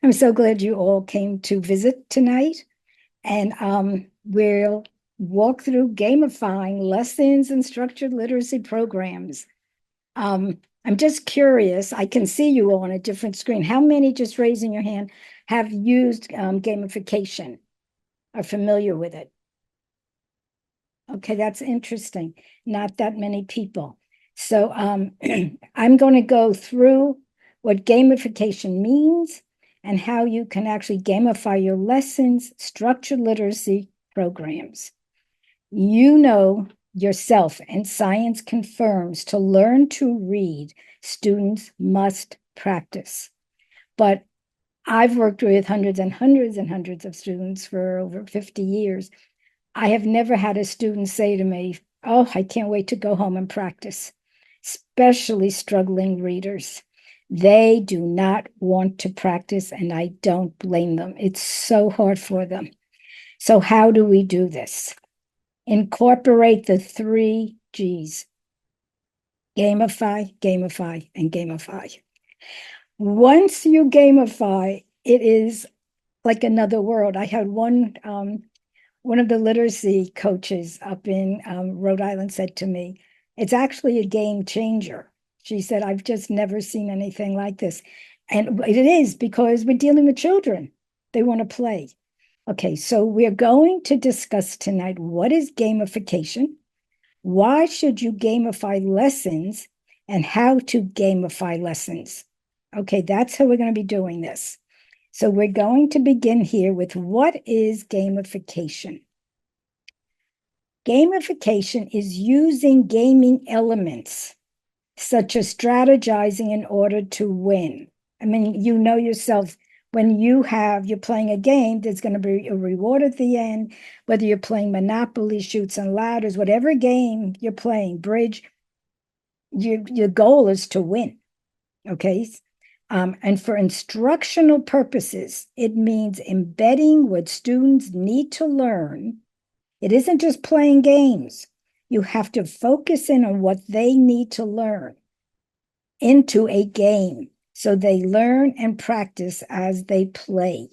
I'm so glad you all came to visit tonight. And we'll walk through gamifying lessons and structured literacy programs. I'm just curious, I can see you all on a different screen. How many, just raising your hand, have used gamification, are familiar with it? Okay, that's interesting. Not that many people. So I'm going to go through what gamification means and how you can actually gamify your lessons, structured literacy programs. You know yourself, and science confirms to learn to read, students must practice. But I've worked with hundreds and hundreds and hundreds of students for over 50 years. I have never had a student say to me, "Oh, I can't wait to go home and practice," especially struggling readers. They do not want to practice, and I don't blame them. It's so hard for them. So, how do we do this? Incorporate the 3 Gs: gamify, gamify, and gamify. Once you gamify, it is like another world. I had one of the literacy coaches up in Rhode Island said to me, "It's actually a game changer." She said, "I've just never seen anything like this." And it is because we're dealing with children. They want to play. Okay, so we're going to discuss tonight what is gamification, why should you gamify lessons, and how to gamify lessons. Okay, that's how we're going to be doing this. So we're going to begin here with what is gamification? Gamification is using gaming elements, such as strategizing in order to win. I mean, you know yourself, when you're playing a game, there's going to be a reward at the end, whether you're playing Monopoly, Chutes and Ladders, whatever game you're playing, bridge, your goal is to win, okay? And for instructional purposes, it means embedding what students need to learn. It isn't just playing games. You have to focus in on what they need to learn into a game so they learn and practice as they play.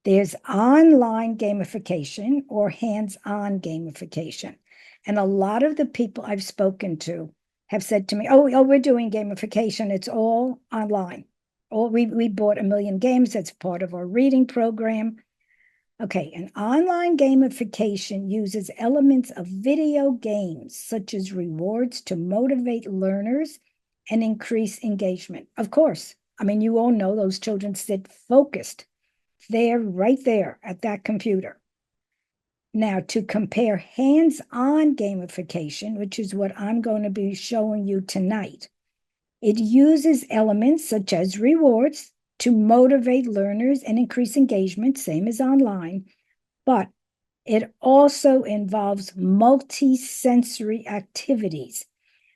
There's online gamification or hands-on gamification. And a lot of the people I've spoken to have said to me, oh, we're doing gamification. It's all online. We bought 1 million games. That's part of our reading program. Okay, an online gamification uses elements of video games, such as rewards, to motivate learners and increase engagement. Of course, I mean, you all know those children sit focused there, right there at that computer. Now, to compare hands-on gamification, which is what I'm going to be showing you tonight, it uses elements such as rewards to motivate learners and increase engagement, same as online, but it also involves multi-sensory activities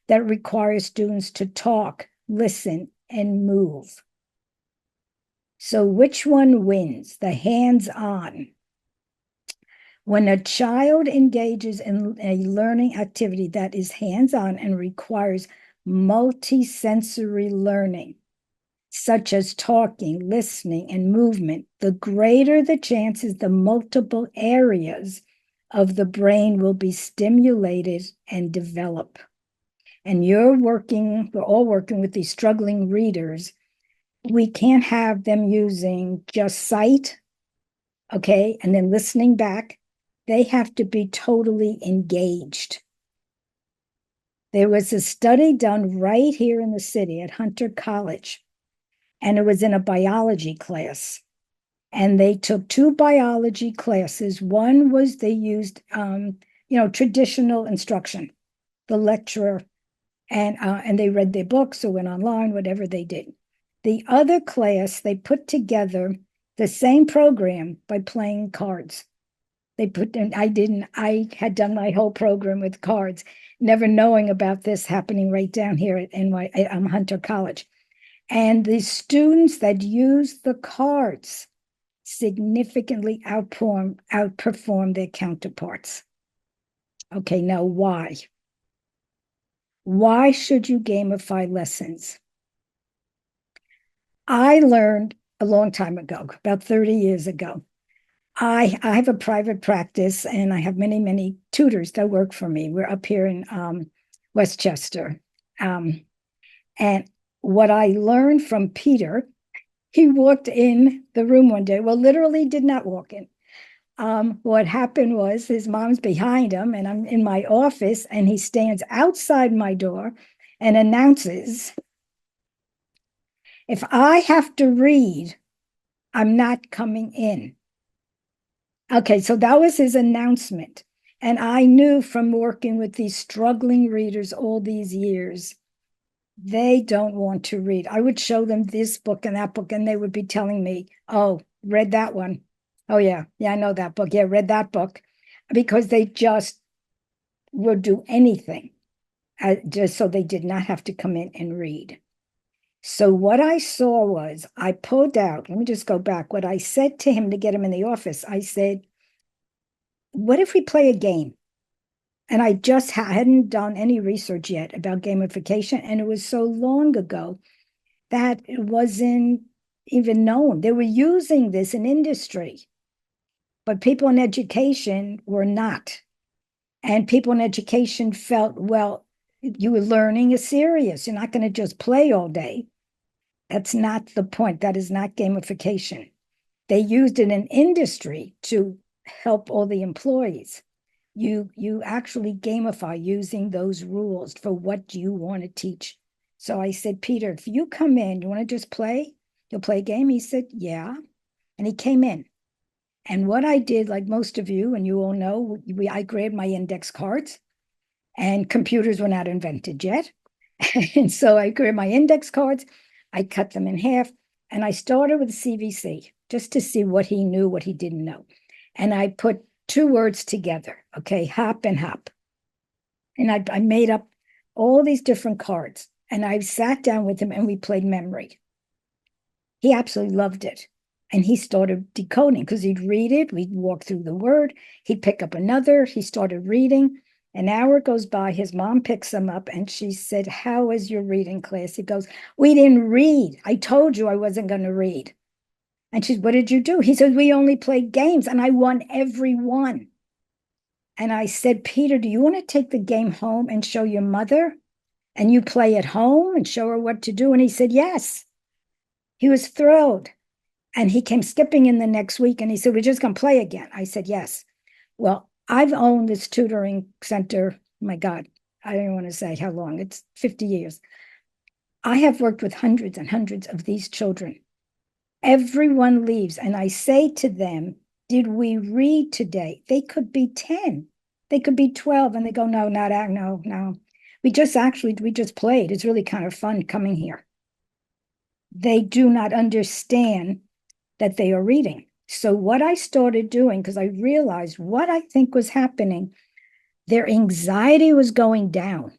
that require students to talk, listen, and move. So which one wins? The hands-on. When a child engages in a learning activity that is hands-on and requires multi-sensory learning, such as talking, listening, and movement, the greater the chances the multiple areas of the brain will be stimulated and develop. And we're all working with these struggling readers. We can't have them using just sight, okay, and then listening back. They have to be totally engaged. There was a study done right here in the city at Hunter College, and it was in a biology class. And they took 2 biology classes. One was they used, traditional instruction, the lecturer, and they read their books or went online, whatever they did. The other class, they put together the same program by playing cards. I had done my whole program with cards, never knowing about this happening right down here at Hunter College. And the students that used the cards significantly outperform their counterparts. Okay, now why? Why should you gamify lessons? I learned a long time ago, about 30 years ago. I have a private practice and I have many, many tutors that work for me. We're up here in Westchester. Um, and what I learned from Peter, he walked in the room one day. Well, literally did not walk in. What happened was his mom's behind him, and I'm in my office, and he stands outside my door and announces, if I have to read, I'm not coming in. Okay, so that was his announcement. And I knew from working with these struggling readers all these years, they don't want to read. I would show them this book and that book, and they would be telling me, oh, read that one. Oh, yeah, I know that book. Yeah, read that book. Because they just would do anything just so they did not have to come in and read. So what I saw was I pulled out, let me just go back. What I said to him to get him in the office, I said, what if we play a game? And I just hadn't done any research yet about gamification. And it was so long ago that it wasn't even known. They were using this in industry, but people in education were not. And people in education felt, well, you were learning is serious. You're not going to just play all day. That's not the point. That is not gamification. They used it in industry to help all the employees. You actually gamify using those rules for what you want to teach. So I said, Peter, if you come in, you want to just play? You'll play a game? He said, yeah. And he came in. And what I did, like most of you, and you all know, I grabbed my index cards, and computers were not invented yet. And so I grabbed my index cards, I cut them in half, and I started with CVC just to see what he knew, what he didn't know. And I put two words together, okay, hop and hop. And I made up all these different cards, and I sat down with him and we played memory. He absolutely loved it. And he started decoding because he'd read it, we'd walk through the word, he'd pick up another, he started reading. An hour goes by, his mom picks him up and she said, how was your reading class? He goes, we didn't read. I told you I wasn't going to read. And she said, what did you do? He said, we only played games and I won every one. And I said, Peter, do you want to take the game home and show your mother? And you play at home and show her what to do? And he said, yes. He was thrilled. And he came skipping in the next week and he said, we're just going to play again. I said, yes. Well, I've owned this tutoring center. My God, I don't want to say how long. It's 50 years. I have worked with hundreds and hundreds of these children. Everyone leaves and I say to them, did we read today? They could be 10. They could be 12 and they go, no, not no. We just played. It's really kind of fun coming here. They do not understand that they are reading. So what I started doing, because I realized what I think was happening, their anxiety was going down.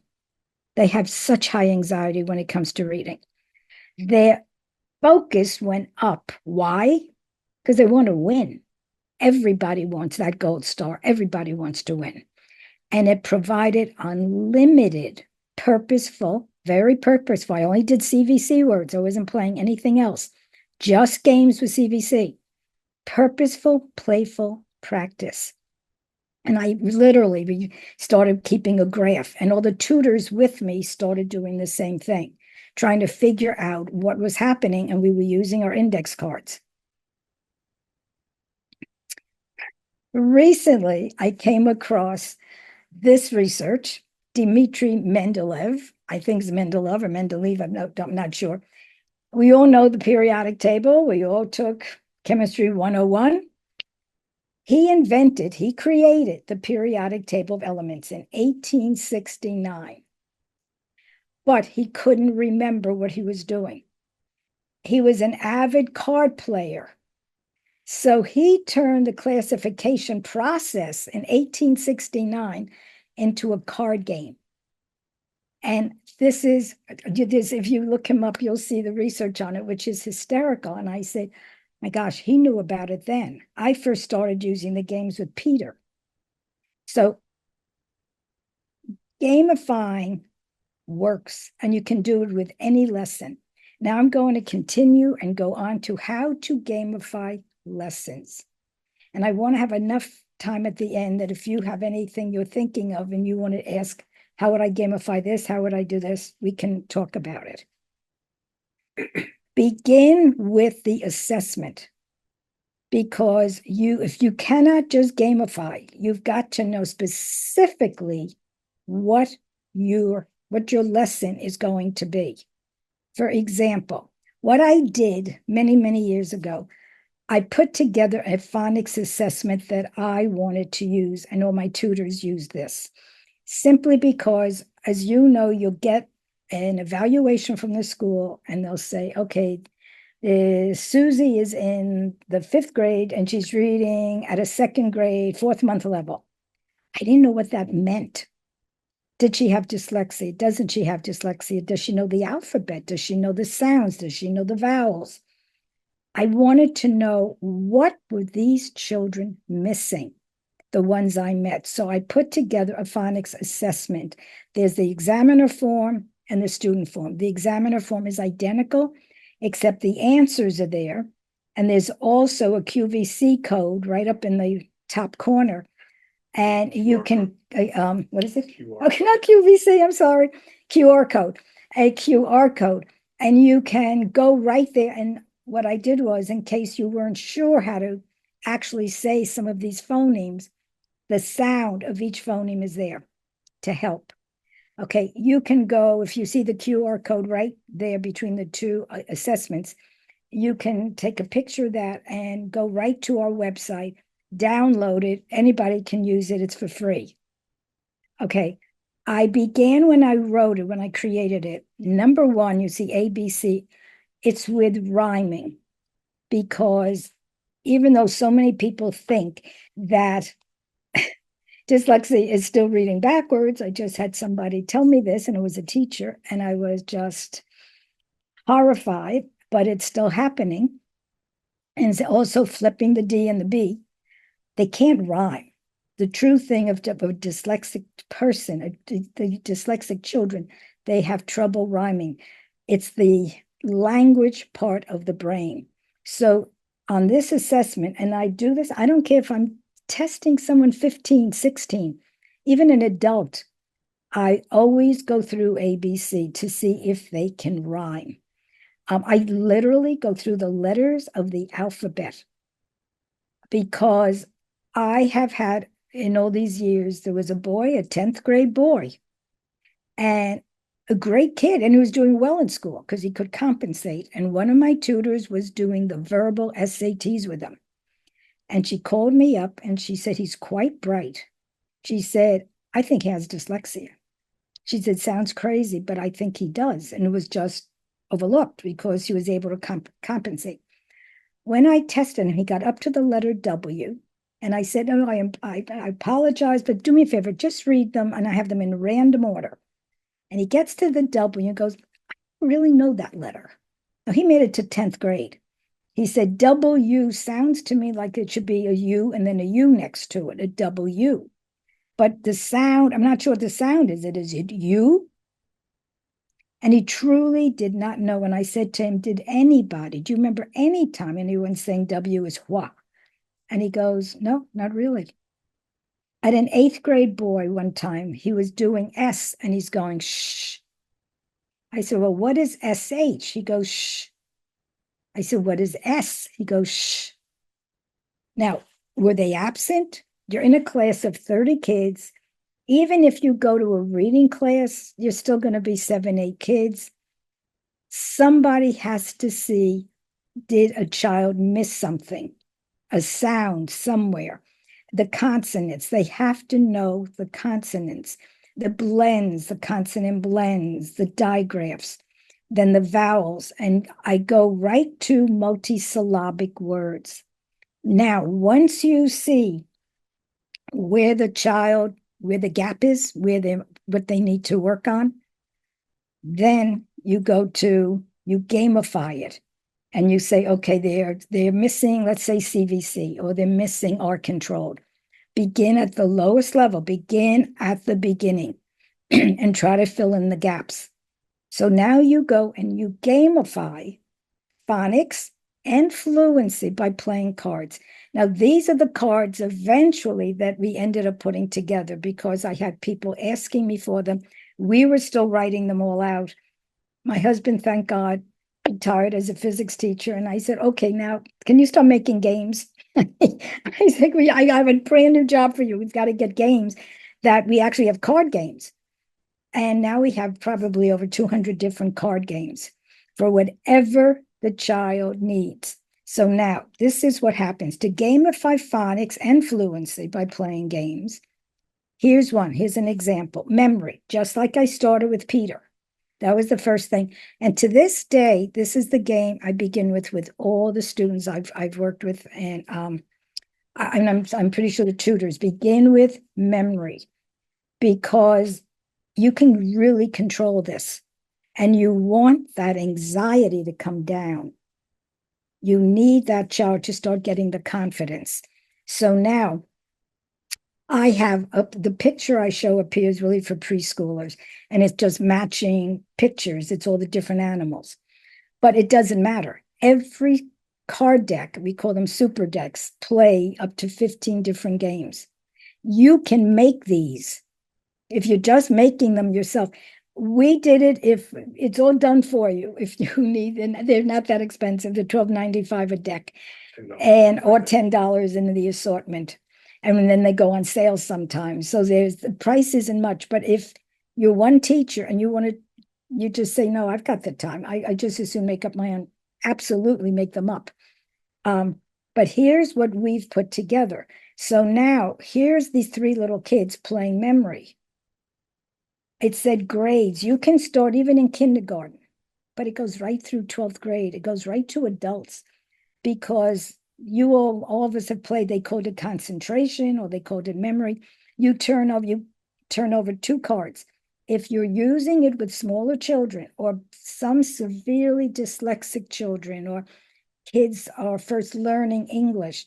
They have such high anxiety when it comes to reading. Their focus went up. Why? Because they want to win. Everybody wants that gold star. Everybody wants to win. And it provided unlimited, purposeful, very purposeful. I only did CVC words. I wasn't playing anything else. Just games with CVC. Purposeful, playful practice. And I literally started keeping a graph, and all the tutors with me started doing the same thing, trying to figure out what was happening, and we were using our index cards. Recently, I came across this research, Dmitry Mendeleev, I think it's Mendeleev or Mendeleev, I'm not sure. We all know the periodic table. We all took Chemistry 101. He created the periodic table of elements in 1869, but he couldn't remember what he was doing. He was an avid card player. So he turned the classification process in 1869 into a card game. And this, if you look him up, you'll see the research on it, which is hysterical. And I said, my gosh, he knew about it then. I first started using the games with Peter. So gamifying works, and you can do it with any lesson. Now I'm going to continue and go on to how to gamify lessons. And I want to have enough time at the end that if you have anything you're thinking of and you want to ask, how would I gamify this? How would I do this? We can talk about it. Begin with the assessment, because if you cannot just gamify, you've got to know specifically what your lesson is going to be. For example, what I did many, many years ago, I put together a phonics assessment that I wanted to use, and all my tutors used this, simply because, as you know, you'll get an evaluation from the school and they'll say, okay, Susie is in the 5th grade and she's reading at a 2nd grade, 4th month level. I didn't know what that meant. Did she have dyslexia? Doesn't she have dyslexia? Does she know the alphabet? Does she know the sounds? Does she know the vowels? I wanted to know, what were these children missing, the ones I met. So I put together a phonics assessment. There's the examiner form and the student form. The examiner form is identical, except the answers are there. And there's also a QVC code right up in the top corner. And you can, what is it? QR. Okay, not QVC, I'm sorry. QR code, a QR code. And you can go right there. And what I did was, in case you weren't sure how to actually say some of these phonemes, the sound of each phoneme is there to help. Okay, you can go, if you see the QR code right there between the two assessments, you can take a picture of that and go right to our website, download it. Anybody can use it. It's for free. Okay, I began when I wrote it, when I created it. Number 1, you see ABC, it's with rhyming, because even though so many people think that dyslexia is still reading backwards, I just had somebody tell me this, and it was a teacher, and I was just horrified, but it's still happening. And it's also flipping the D and the B. They can't rhyme. The true thing of a dyslexic person, the dyslexic children, they have trouble rhyming. It's the language part of the brain. So on this assessment, and I do this, I don't care if I'm testing someone 15, 16, even an adult, I always go through ABC to see if they can rhyme. I literally go through the letters of the alphabet, because I have had, in all these years, there was a boy, a 10th grade boy, and a great kid, and he was doing well in school because he could compensate. And one of my tutors was doing the verbal SATs with him. And she called me up and she said, he's quite bright. She said, I think he has dyslexia. She said, sounds crazy, but I think he does. And it was just overlooked because he was able to compensate. When I tested him, he got up to the letter W. And I said, no, I apologize, but do me a favor, just read them. And I have them in random order. And he gets to the W and goes, I don't really know that letter. Now, he made it to 10th grade. He said, W sounds to me like it should be a U and then a U next to it, a W. But the sound, I'm not sure what the sound is. Is it U? And he truly did not know. And I said to him, do you remember any time anyone saying W is hua? And he goes, no, not really. At an 8th grade boy one time, he was doing S and he's going, shh. I said, well, what is SH? He goes, shh. I said, what is S? He goes, shh. Now, were they absent? You're in a class of 30 kids. Even if you go to a reading class, you're still going to be 7, 8 kids. Somebody has to see, did a child miss something? A sound somewhere. The consonants, they have to know the consonants, the blends, the consonant blends, the digraphs, then the vowels. And I go right to multisyllabic words. Now, once you see where the gap is, what they need to work on, then you gamify it. And you say, okay, they're missing, let's say CVC, or they're missing R controlled. Begin at the lowest level, begin at the beginning and try to fill in the gaps. So now you go and you gamify phonics and fluency by playing cards. Now, these are the cards eventually that we ended up putting together because I had people asking me for them. We were still writing them all out. My husband, thank God, retired as a physics teacher. And I said, okay, now can you start making games? I said, I have a brand new job for you. We've got to get games that we actually have card games. And now we have probably over 200 different card games for whatever the child needs. So now this is what happens to gamify phonics and fluency by playing games. Here's one. Here's an example. Memory, just like I started with Peter. That was the first thing. And to this day, this is the game I begin with all the students I've worked with. And I'm pretty sure the tutors begin with memory because you can really control this. And you want that anxiety to come down. You need that child to start getting the confidence. So now I have the picture I show appears really for preschoolers, and it's just matching pictures. It's all the different animals, but it doesn't matter. Every card deck, we call them super decks, play up to 15 different games. You can make these if you're just making them yourself. We did it if it's all done for you. If you need, and they're not that expensive, they're $12.95 a deck, and or $10 in the assortment. And then they go on sale sometimes. So the price isn't much. But if you're one teacher and you just say, no, I've got the time. I just as soon make up my own. Absolutely make them up. But here's what we've put together. So now here's these three little kids playing memory. It said grades. You can start even in kindergarten, but it goes right through 12th grade. It goes right to adults because you all of us have played, they coded concentration or they coded memory. You turn over two cards. If you're using it with smaller children or some severely dyslexic children or kids are first learning English,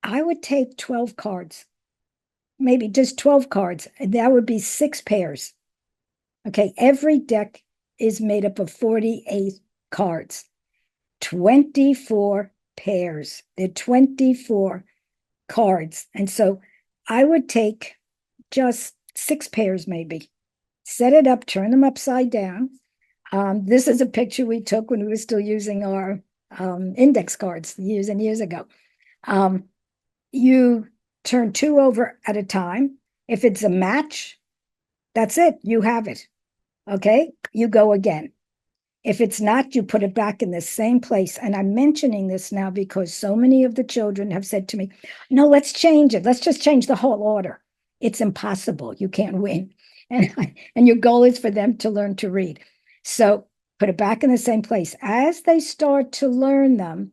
I would take 12 cards, maybe just 12 cards. That would be 6 pairs. Okay, every deck is made up of 48 cards, 24 pairs. They're 24 cards. And so I would take just 6 pairs maybe, set it up, turn them upside down. This is a picture we took when we were still using our index cards years and years ago. You turn 2 over at a time. If it's a match, that's it. You have it. Okay, you go again. If it's not, you put it back in the same place. And I'm mentioning this now because so many of the children have said to me, no, let's change it. Let's just change the whole order. It's impossible. You can't win. And your goal is for them to learn to read. So put it back in the same place. As they start to learn them,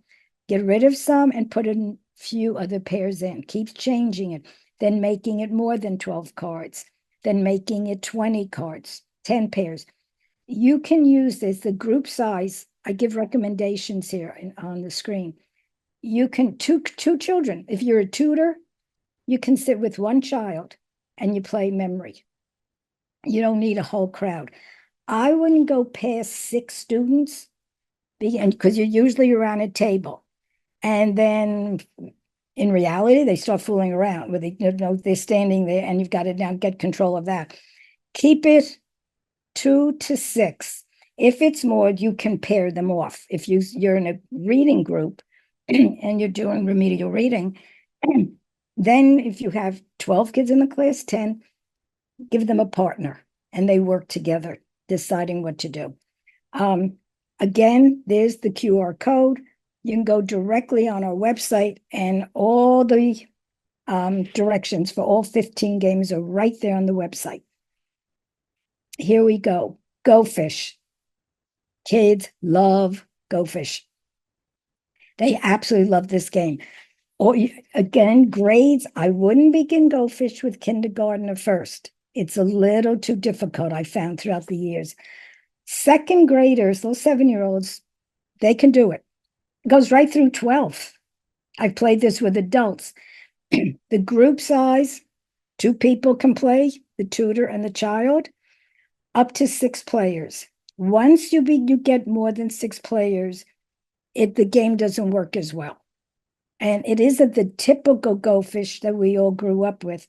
get rid of some and put a few other pairs in. Keep changing it. Then making it more than 12 cards. Then making it 20 cards, 10 pairs. You can use this, the group size. I give recommendations here on the screen. You can, two children. If you're a tutor, you can sit with one child and you play memory. You don't need a whole crowd. I wouldn't go past 6 students because you're usually around a table. And then in reality, they start fooling around where they're standing there and you've got to now get control of that. Keep it 2 to 6. If it's more, you can pair them off. If you're in a reading group and you're doing remedial reading, then if you have 12 kids in the class, 10, give them a partner and they work together, deciding what to do. Again, there's the QR code. You can go directly on our website and all the directions for all 15 games are right there on the website. Here we go. Go Fish. Kids love Go Fish. They absolutely love this game. Or again, grades, I wouldn't begin Go Fish with kindergarten first. It's a little too difficult, I found throughout the years. Second graders, little 7-year-olds, they can do it. It goes right through 12. I've played this with adults. The group size, 2 people can play, the tutor and the child, up to 6 players. Once you get more than 6 players, the game doesn't work as well. And it isn't the typical Go Fish that we all grew up with.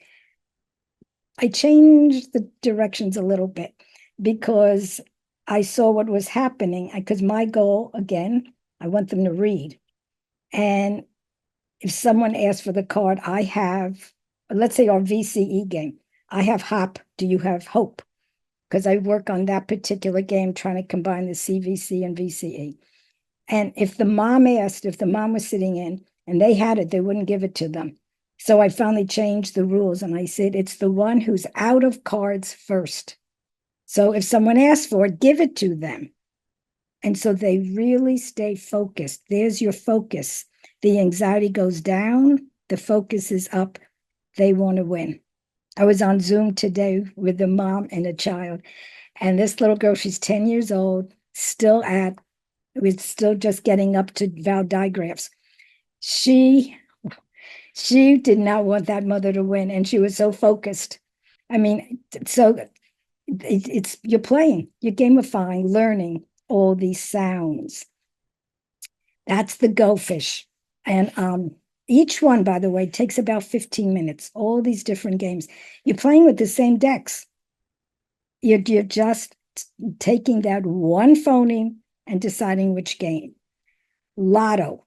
I changed the directions a little bit because I saw what was happening. Because my goal, again, I want them to read. And if someone asks for the card, I have, let's say our VCE game, I have Hop, do you have Hope? Because I work on that particular game trying to combine the CVC and VCE. And if the mom asked, if the mom was sitting in and they had it, they wouldn't give it to them. So I finally changed the rules and I said, it's the one who's out of cards first. So if someone asks for it, give it to them. And so they really stay focused. There's your focus. The anxiety goes down, the focus is up. They want to win. I was on Zoom today with a mom and a child, and this little girl, she's 10 years old, we're still just getting up to Venn diagrams. She did not want that mother to win, and she was so focused. I mean, so it's you're playing, you're gamifying, learning all these sounds. That's the Go Fish. And each one, by the way, takes about 15 minutes, all these different games. You're playing with the same decks. You're just taking that one phoneme and deciding which game. Lotto.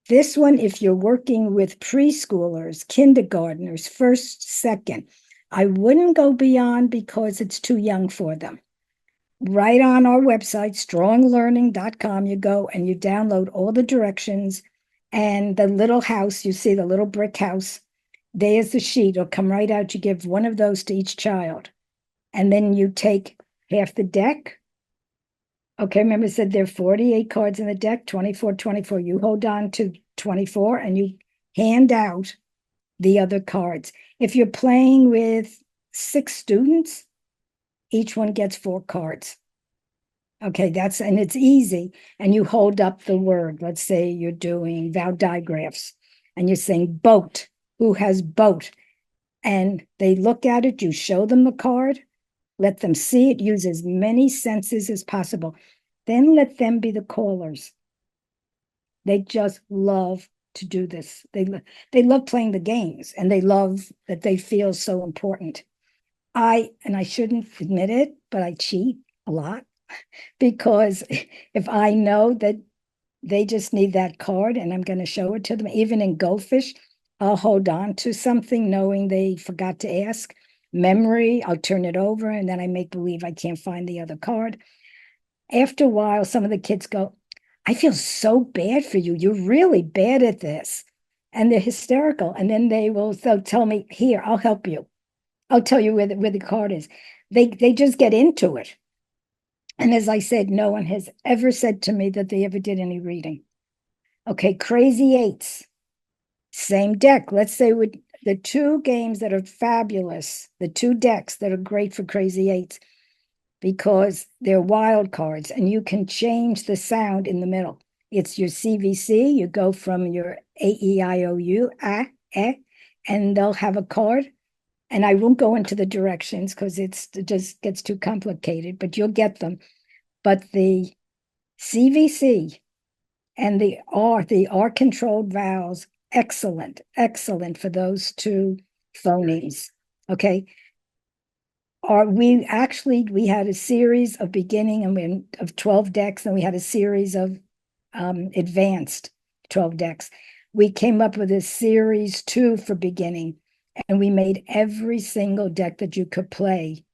This one, if you're working with preschoolers, kindergartners, first, second, I wouldn't go beyond because it's too young for them. Right on our website, stronglearning.com, you go and you download all the directions and the little house, you see the little brick house, there's the sheet. It'll come right out. You give one of those to each child. And then you take half the deck. Okay, remember I said there are 48 cards in the deck, 24, 24. You hold on to 24 and you hand out the other cards. If you're playing with 6 students, each one gets 4 cards. Okay, and it's easy. And you hold up the word. Let's say you're doing Venn diagrams and you're saying boat. Who has boat? And they look at it, you show them the card, let them see it, use as many senses as possible. Then let them be the callers. They just love to do this. They love playing the games and they love that they feel so important. I shouldn't admit it, but I cheat a lot because if I know that they just need that card and I'm going to show it to them, even in Go Fish, I'll hold on to something knowing they forgot to ask. Memory, I'll turn it over and then I make believe I can't find the other card. After a while, some of the kids go, I feel so bad for you. You're really bad at this. And they're hysterical. And then they'll tell me, here, I'll help you. I'll tell you where the card is. They just get into it. And as I said, no one has ever said to me that they ever did any reading. Okay, Crazy Eights, same deck. Let's say with the 2 games that are fabulous, the 2 decks that are great for Crazy Eights, because they're wild cards and you can change the sound in the middle. It's your CVC. You go from your A-E-I-O-U, and they'll have a card. And I won't go into the directions because it just gets too complicated, but you'll get them. But the CVC and the R-controlled vowels, excellent for those 2 phonemes. Okay. We had a series of beginning and of 12 decks, and we had a series of advanced 12 decks. We came up with a series 2 for beginning, and we made every single deck that you could play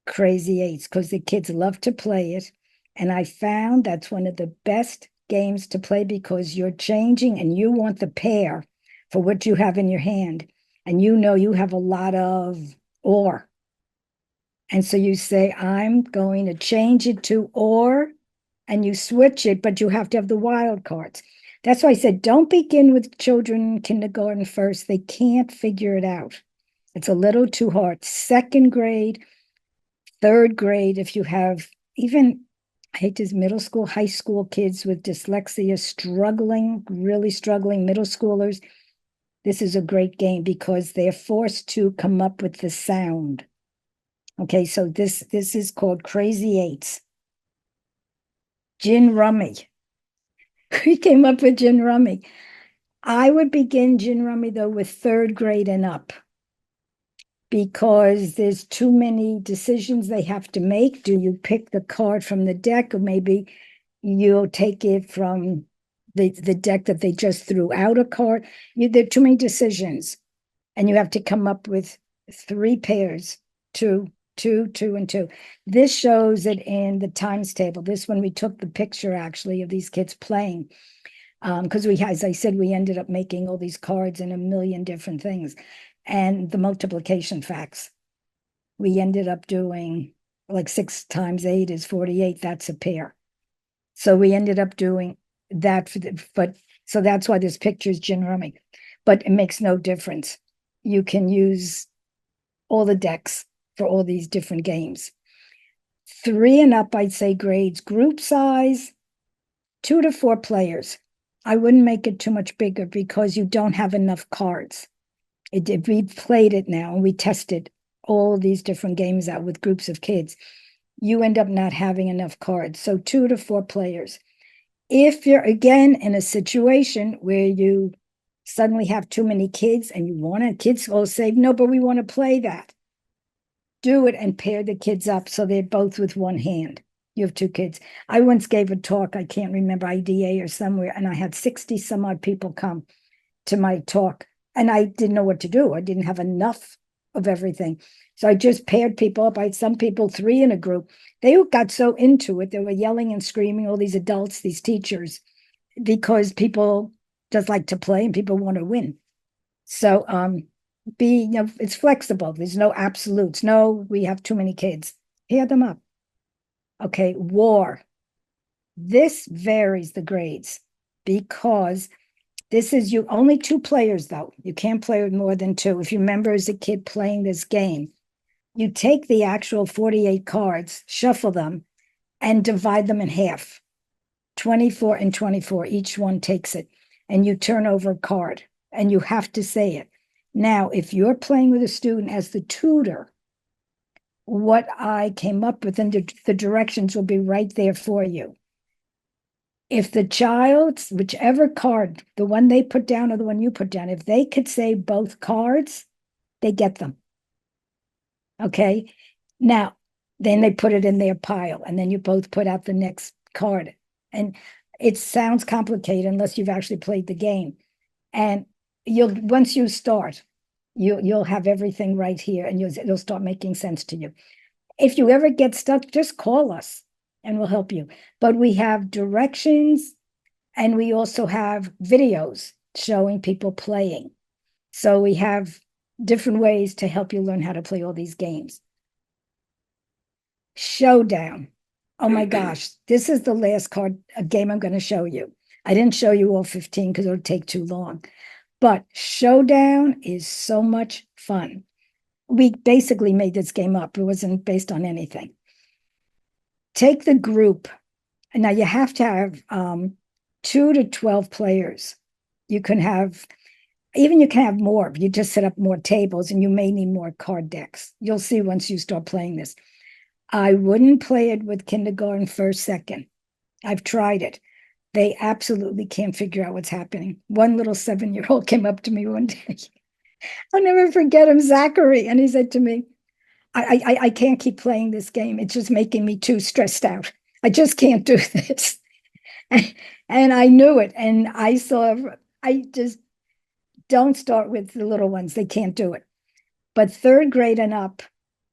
Crazy Eights because the kids love to play it. And I found that's one of the best games to play because you're changing and you want the pair for what you have in your hand. And you know you have a lot of or. And so you say, I'm going to change it to or, and you switch it, but you have to have the wild cards. That's why I said, don't begin with children in kindergarten first. They can't figure it out. It's a little too hard. 2nd grade, 3rd grade, if you have even, I hate this, middle school, high school kids with dyslexia struggling, really struggling, middle schoolers, this is a great game because they're forced to come up with the sound. Okay, so this is called Crazy Eights. Gin rummy. We came up with gin rummy. I would begin gin rummy though with third grade and up because there's too many decisions they have to make. Do you pick the card from the deck, or maybe you'll take it from the deck that they just threw out a card? There are too many decisions, and you have to come up with 3 pairs, two, two, two, and two. This shows it in the times table. This one we took the picture actually of these kids playing. Because as I said, we ended up making all these cards and a million different things. And the multiplication facts, we ended up doing like 6 times 8 is 48. That's a pair. So we ended up doing that so that's why this picture is gin rummy, but it makes no difference. You can use all the decks for all these different games. 3 and up, I'd say grades, group size, 2 to 4 players. I wouldn't make it too much bigger because you don't have enough cards. We've played it now and we tested all these different games out with groups of kids. You end up not having enough cards. So 2 to 4 players. If you're again in a situation where you suddenly have too many kids and you want to, kids will say, no, but we want to play that. Do it and pair the kids up so they're both with one hand. You have 2 kids. I once gave a talk, I can't remember, IDA or somewhere, and I had 60 some odd people come to my talk, and I didn't know what to do. I didn't have enough of everything. So I just paired people up. I had some people 3 in a group. They got so into it, they were yelling and screaming, all these adults, these teachers, because people just like to play and people want to win. So it's flexible. There's no absolutes. No, we have too many kids. Pair them up. Okay, war. This varies the grades because this is you only 2 players though. You can't play with more than 2. If you remember as a kid playing this game, you take the actual 48 cards, shuffle them, and divide them in half. 24 and 24, each one takes it, and you turn over a card, and you have to say it. Now, if you're playing with a student as the tutor, what I came up with and the directions will be right there for you. If the child's, whichever card, the one they put down or the one you put down, if they could say both cards, they get them. Okay. Now, then they put it in their pile, and then you both put out the next card. And it sounds complicated unless you've actually played the game. And once you start, you'll have everything right here, and it'll start making sense to you. If you ever get stuck, just call us and we'll help you. But we have directions, and we also have videos showing people playing. So we have different ways to help you learn how to play all these games. Showdown. Oh my gosh, this is the last game I'm going to show you. I didn't show you all 15 because it would take too long. But Showdown is so much fun. We basically made this game up. It wasn't based on anything. Take the group. And now you have to have 2 to 12 players. You can have more. You just set up more tables, and you may need more card decks. You'll see once you start playing this. I wouldn't play it with kindergarten, first, second. I've tried it. They absolutely can't figure out what's happening. One little 7-year-old came up to me one day. I'll never forget him, Zachary. And he said to me, I can't keep playing this game. It's just making me too stressed out. I just can't do this. And I knew it. And I just don't start with the little ones. They can't do it. But third grade and up,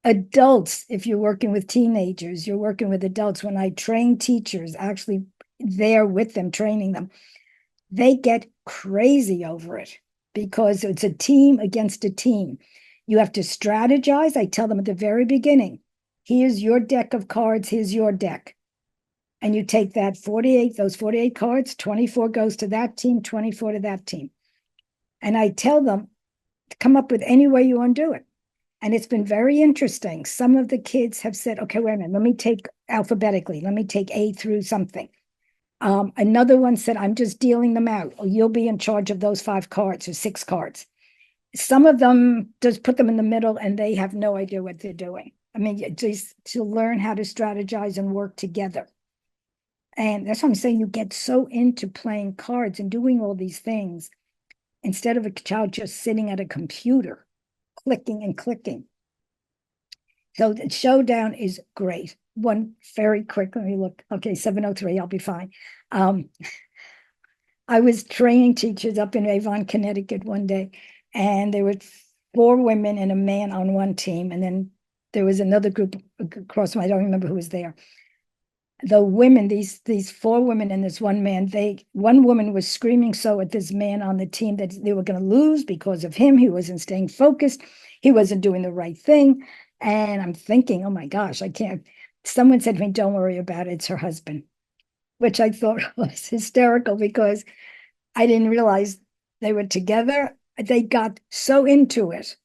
adults, if you're working with teenagers, you're working with adults. When I train teachers, actually there with them, training them, they get crazy over it because it's a team against a team. You have to strategize. I tell them at the very beginning, here's your deck of cards, here's your deck. And you take those 48 cards, 24 goes to that team, 24 to that team. And I tell them to come up with any way you want to do it. And it's been very interesting. Some of the kids have said, okay, wait a minute, let me take alphabetically. Let me take A through something. Another one said, I'm just dealing them out. Or you'll be in charge of those 5 cards or 6 cards. Some of them just put them in the middle and they have no idea what they're doing. I mean, just to learn how to strategize and work together. And that's what I'm saying. You get so into playing cards and doing all these things instead of a child just sitting at a computer, clicking and clicking. So the showdown is great. One very quick, let me look. Okay, 7:03, I'll be fine. I was training teachers up in Avon, Connecticut one day, and there were 4 women and a man on one team. And then there was another group across from, I don't remember who was there. The women, these 4 women and this one man, one woman was screaming so at this man on the team that they were going to lose because of him. He wasn't staying focused. He wasn't doing the right thing. And I'm thinking, oh my gosh, I can't. Someone said to me, don't worry about it. It's her husband, which I thought was hysterical because I didn't realize they were together. They got so into it.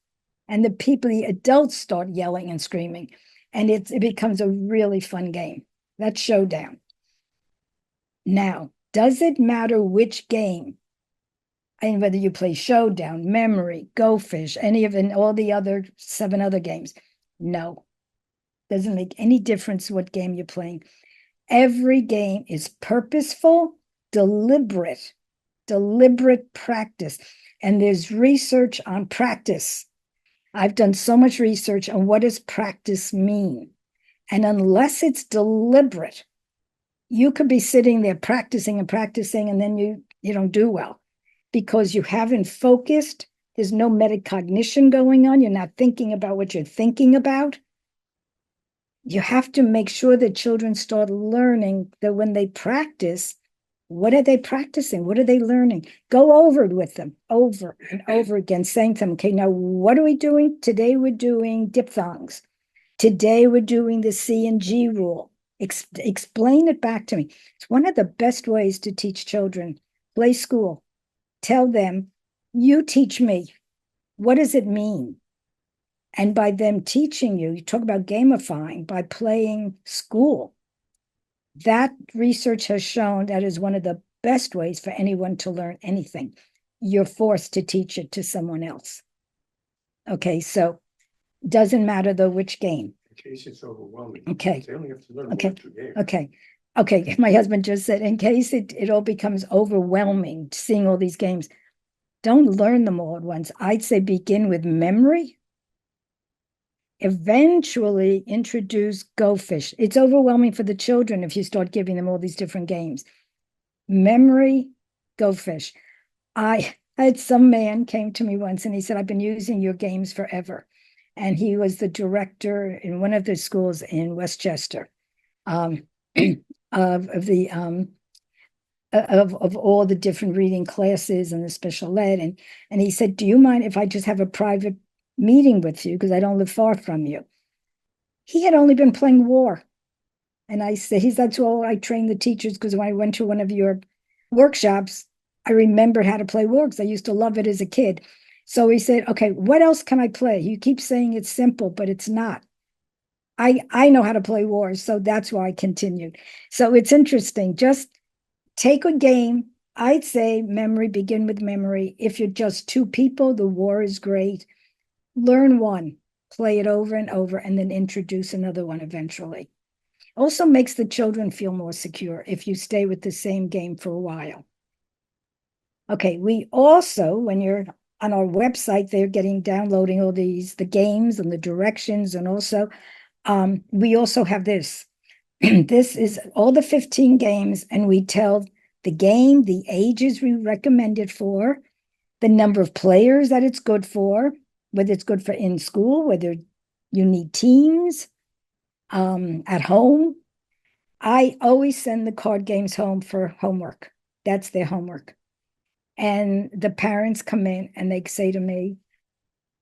And the adults start yelling and screaming. And it becomes a really fun game. That's showdown. Now, does it matter which game? And whether you play showdown, memory, go fish, any of and all the other 7 other games? No. Doesn't make any difference what game you're playing. Every game is purposeful, deliberate practice. And there's research on practice. I've done so much research on what does practice mean. And unless it's deliberate, you could be sitting there practicing and practicing, and then you don't do well because you haven't focused. There's no metacognition going on. You're not thinking about what you're thinking about. You have to make sure that children start learning that when they practice, what are they practicing? What are they learning? Go over it with them over and over again, saying to them, okay, now what are we doing? Today we're doing diphthongs. Today we're doing the C and G rule. Explain it back to me. It's one of the best ways to teach children. Play school. Tell them, you teach me. What does it mean? And by them teaching you talk about gamifying by playing school. That research has shown that is one of the best ways for anyone to learn anything. You're forced to teach it to someone else. Okay, so doesn't matter though which game. In case it's overwhelming. Okay. They only have to learn Okay. 1 or 2 games. Okay. My husband just said, in case it all becomes overwhelming, seeing all these games, don't learn them all at once. I'd say begin with memory. Eventually introduce Go Fish. It's overwhelming for the children if you start giving them all these different games. Memory, Go Fish. I had some man came to me once and he said, I've been using your games forever. And he was the director in one of the schools in Westchester of all the different reading classes and the special ed. And he said, do you mind if I just have a private meeting with you because I don't live far from you? He had only been playing war. And I said, that's all I trained the teachers because when I went to one of your workshops, I remembered how to play war because I used to love it as a kid. So he said, okay, what else can I play? You keep saying it's simple, but it's not. I know how to play war, so that's why I continued. So it's interesting. Just take a game. I'd say memory, begin with memory. If you're just 2 people, the war is great. Learn one, play it over and over, and then introduce another one eventually. Also makes the children feel more secure if you stay with the same game for a while. Okay, we also, when you're on our website, they're downloading all the games and the directions, and also we also have this. This is all the 15 games, and we tell the game, the ages we recommend it for, the number of players that it's good for, whether it's good for in school, whether you need teams, at home. I always send the card games home for homework. That's their homework. And the parents come in and they say to me,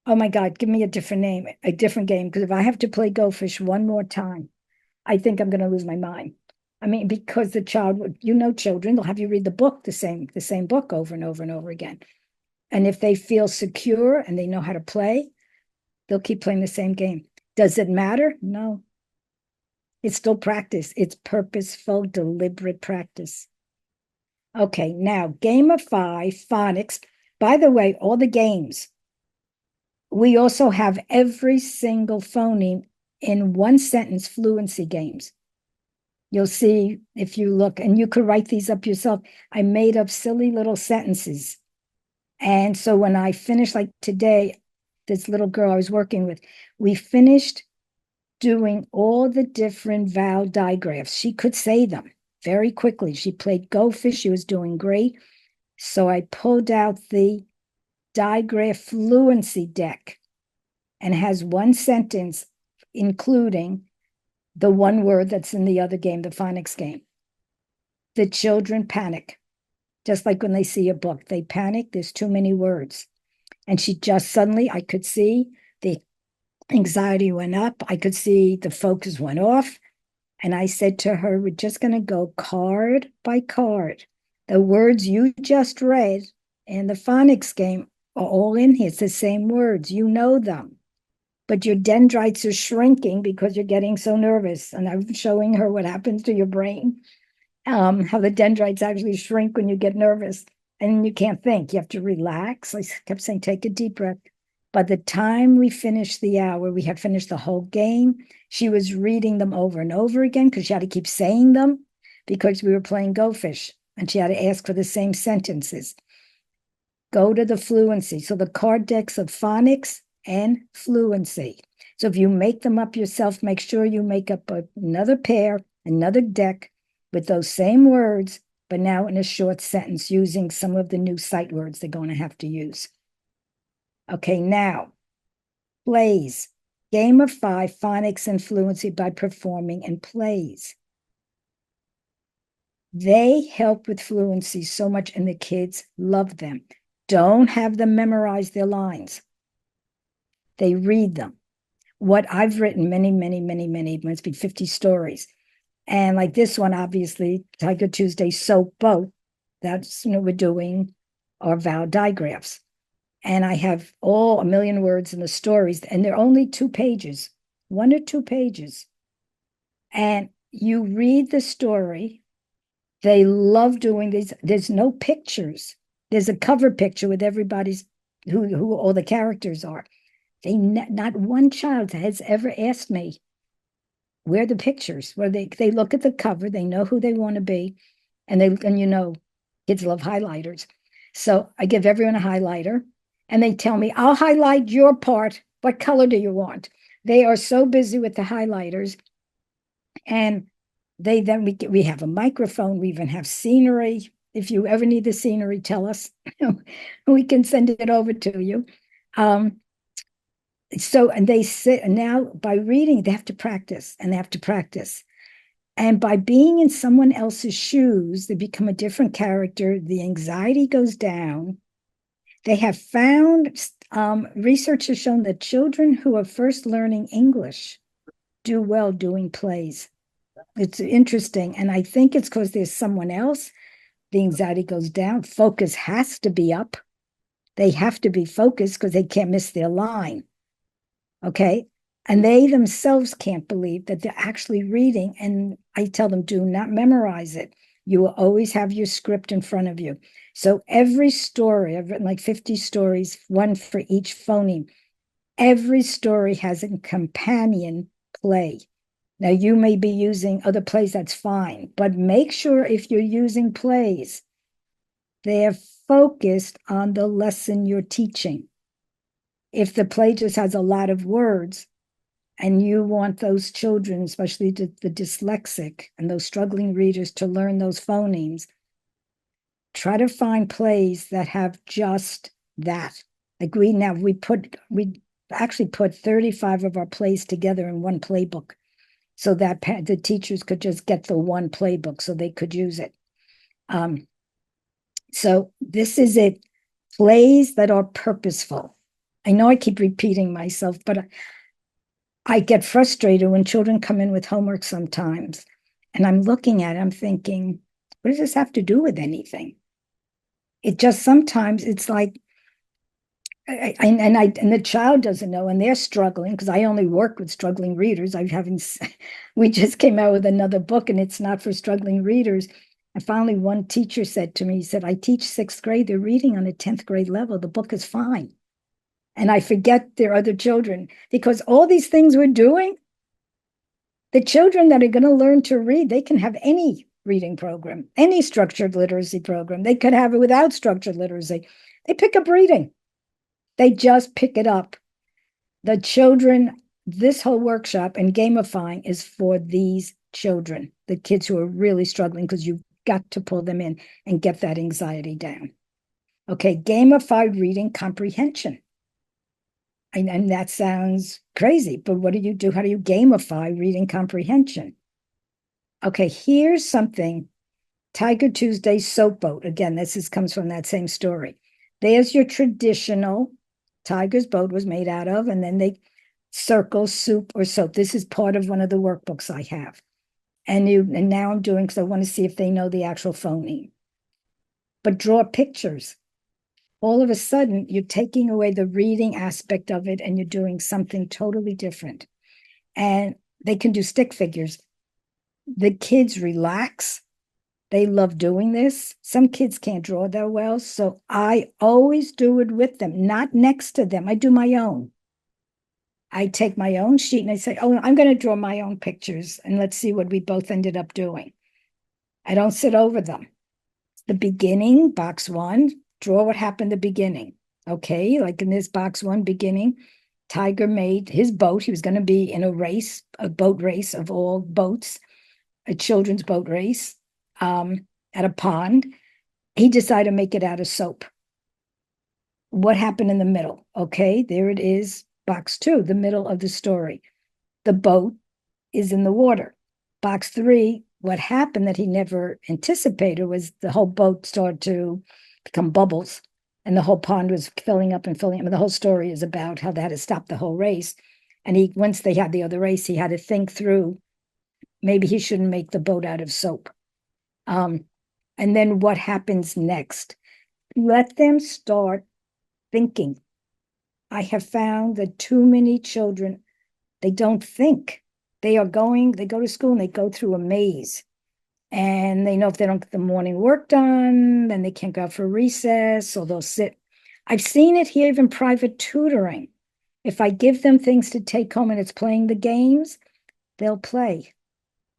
oh my God, give me a different name, a different game. Because if I have to play Go Fish one more time, I think I'm going to lose my mind. I mean, because the child would, children, they'll have you read the book, the same book over and over and over again. And if they feel secure and they know how to play, they'll keep playing the same game. Does it matter? No. It's still practice. It's purposeful, deliberate practice. Okay, now Gamify, phonics. By the way, all the games, we also have every single phoneme in one sentence fluency games. You'll see if you look, and you could write these up yourself. I made up silly little sentences. And so when I finished, like today, this little girl I was working with, we finished doing all the different vowel digraphs. She could say them very quickly. She played Go Fish. She was doing great. So I pulled out the digraph fluency deck and has one sentence, including the one word that's in the other game, the phonics game. The children panic, just like when they see a book. They panic, there's too many words. And she just suddenly, I could see the anxiety went up. I could see the focus went off. And I said to her, we're just going to go card by card. The words you just read in the phonics game are all in here. It's the same words. You know them. But your dendrites are shrinking because you're getting so nervous. And I'm showing her what happens to your brain, how the dendrites actually shrink when you get nervous and you can't think. You have to relax. I kept saying, take a deep breath. By the time we finished the hour, we had finished the whole game. She was reading them over and over again because she had to keep saying them because we were playing Go Fish and she had to ask for the same sentences. Go to the fluency. So the card decks of phonics and fluency. So if you make them up yourself, make sure you make up another pair, another deck with those same words, but now in a short sentence using some of the new sight words they're going to have to use. Okay, now, plays. Gamify phonics and fluency by performing in plays. They help with fluency so much, and the kids love them. Don't have them memorize their lines. They read them. What I've written, many, must be 50 stories. And like this one, obviously, Tiger Tuesday, Soap Boat, that's, we're doing our vowel digraphs. And I have a million words in the stories, and they're only 2 pages, 1 or 2 pages. And you read the story. They love doing these. There's no pictures. There's a cover picture with everybody's, who all the characters are. Not one child has ever asked me, where are the pictures? Where they look at the cover, they know who they want to be, and kids love highlighters. So I give everyone a highlighter. And they tell me, I'll highlight your part. What color do you want? They are so busy with the highlighters. And we have a microphone. We even have scenery. If you ever need the scenery, tell us. We can send it over to you. And they sit, and now by reading, they have to practice, and they have to practice. And by being in someone else's shoes, they become a different character. The anxiety goes down. They have found, research has shown that children who are first learning English do well doing plays. It's interesting. And I think it's because there's someone else. The anxiety goes down. Focus has to be up. They have to be focused because they can't miss their line. Okay. And they themselves can't believe that they're actually reading. And I tell them, do not memorize it. You will always have your script in front of you. So every story, I've written like 50 stories, 1 for each phoneme. Every story has a companion play. Now, you may be using other plays, that's fine. But make sure if you're using plays, they're focused on the lesson you're teaching. If the play just has a lot of words, and you want those children, especially the dyslexic and those struggling readers, to learn those phonemes, try to find plays that have just that. Like we actually put 35 of our plays together in one playbook so that the teachers could just get the one playbook so they could use it. So this is it. Plays that are purposeful. I know I keep repeating myself, but I get frustrated when children come in with homework sometimes, and I'm looking at it, I'm thinking, what does this have to do with anything? It just sometimes it's like, and the child doesn't know, and they're struggling because I only work with struggling readers. We just came out with another book, and it's not for struggling readers. And finally, one teacher said to me, he said, I teach 6th grade. They're reading on a 10th grade level. The book is fine. And I forget their other children because all these things we're doing, The children that are going to learn to read, they can have any reading program, any structured literacy program. They could have it without structured literacy. They pick up reading. They just pick it up. The children, this whole workshop and gamifying is for these children, the kids who are really struggling, because you've got to pull them in and get that anxiety down. Okay, gamified reading comprehension. And that sounds crazy, but what do you do? How do you gamify reading comprehension? Okay, here's something. Tiger Tuesday soap boat. Again, comes from that same story. There's your traditional Tiger's boat was made out of, and then they circle soup or soap. This is part of one of the workbooks I have. And now I'm doing, because I want to see if they know the actual phoneme. But draw pictures. All of a sudden, you're taking away the reading aspect of it and you're doing something totally different. And they can do stick figures. The kids relax. They love doing this. Some kids can't draw that well, so I always do it with them, not next to them. I do my own. I take my own sheet and I say, oh, I'm going to draw my own pictures and let's see what we both ended up doing. I don't sit over them. The beginning, box one, draw what happened at the beginning. Okay, like in this box one beginning, Tiger made his boat. He was going to be in a boat race of all boats, a children's boat race at a pond. He decided to make it out of soap. What happened in the middle? Okay, there it is, box two, the middle of the story. The boat is in the water. Box three, what happened that he never anticipated was the whole boat started to become bubbles and the whole pond was filling up and filling up. And the whole story is about how they had to stop the whole race. And once they had the other race, he had to think through, maybe he shouldn't make the boat out of soap. And then what happens next? Let them start thinking. I have found that too many children, they don't think. They go to school and they go through a maze. And they know if they don't get the morning work done, then they can't go out for recess, or they'll sit. I've seen it here, even private tutoring. If I give them things to take home and it's playing the games, they'll play.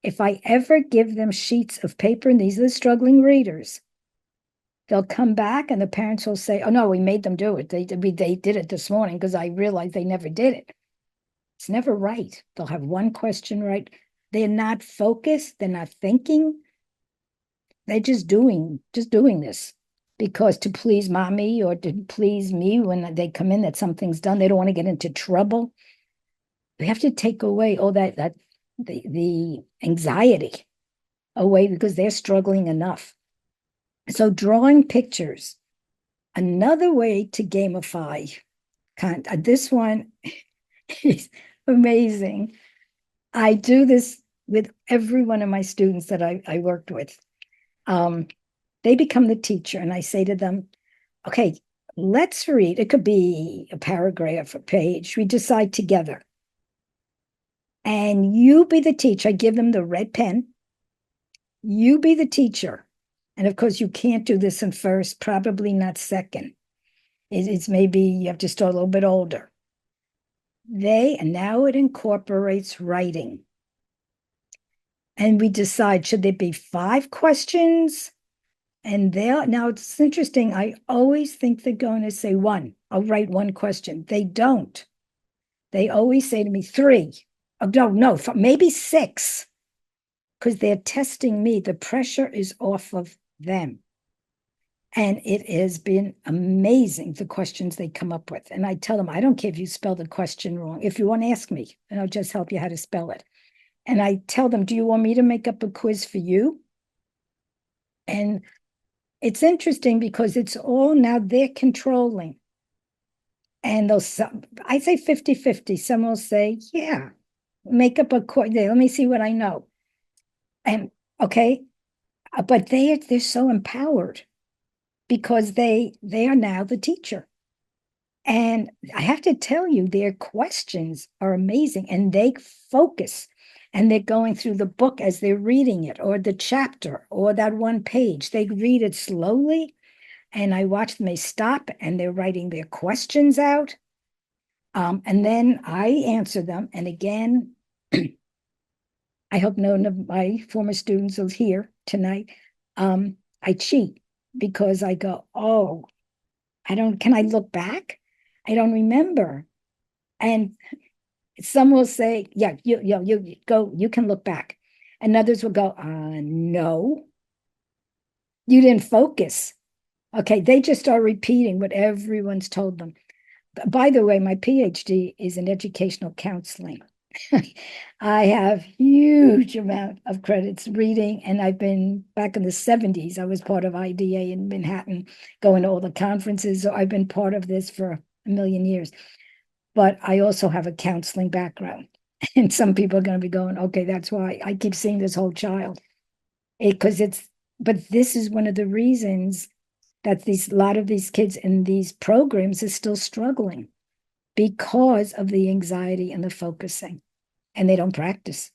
If I ever give them sheets of paper, and these are the struggling readers, they'll come back and the parents will say, oh, no, we made them do it. They did it this morning because I realized they never did it. It's never right. They'll have one question right. They're not focused. They're not thinking. They're just doing this because to please mommy or to please me when they come in that something's done. They don't want to get into trouble. We have to take away all that the anxiety away because they're struggling enough. So drawing pictures, another way to gamify. This one is amazing. I do this with every one of my students that I worked with. They become the teacher and I say to them, okay, let's read. It could be a paragraph, a page. We decide together. And you be the teacher. I give them the red pen. You be the teacher. And of course, you can't do this in first, probably not second. It's maybe you have to start a little bit older. And now it incorporates writing. And we decide, should there be 5 questions? And now it's interesting. I always think they're going to say 1. I'll write 1 question. They don't. They always say to me 3. Oh, no, maybe 6. Because they're testing me. The pressure is off of them. And it has been amazing, the questions they come up with. And I tell them, I don't care if you spell the question wrong. If you want to ask me, and I'll just help you how to spell it. And I tell them, do you want me to make up a quiz for you? And it's interesting because it's all now they're controlling. And I say 50-50. Some will say, yeah, make up a quiz. Let me see what I know. And okay, but they're so empowered because they are now the teacher. And I have to tell you, their questions are amazing and they focus and they're going through the book as they're reading it or the chapter or that one page. They read it slowly and I watch them, they stop and they're writing their questions out. And then I answer them. And again, I hope none of my former students will hear tonight. I cheat because I go, oh, can I look back? I don't remember. And some will say, yeah, you go, you can look back. And others will go, no, you didn't focus. Okay, they just start repeating what everyone's told them. By the way, my PhD is in educational counseling. I have huge amount of credits reading, and I've been back in the 70s. I was part of IDA in Manhattan, going to all the conferences. So I've been part of this for a million years. But I also have a counseling background. And some people are going to be going, okay, that's why I keep seeing this whole child. But this is one of the reasons that a lot of these kids in these programs are still struggling because of the anxiety and the focusing, and they don't practice.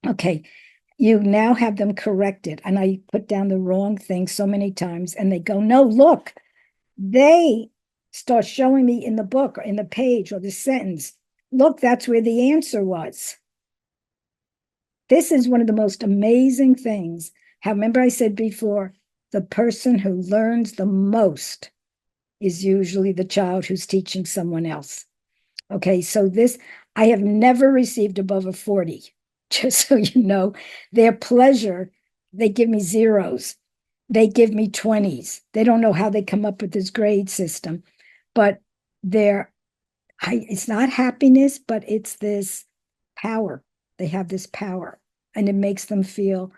Okay, you now have them corrected, and I put down the wrong thing so many times, and they go, no, look, they start showing me in the book or in the page or the sentence, look, that's where the answer was. This is one of the most amazing things. How, remember I said before, the person who learns the most is usually the child who's teaching someone else. Okay, so I have never received above a 40, just so you know. Their pleasure, they give me zeros. They give me 20s. They don't know how they come up with this grade system, but it's not happiness, but it's this power. They have this power, and it makes them feel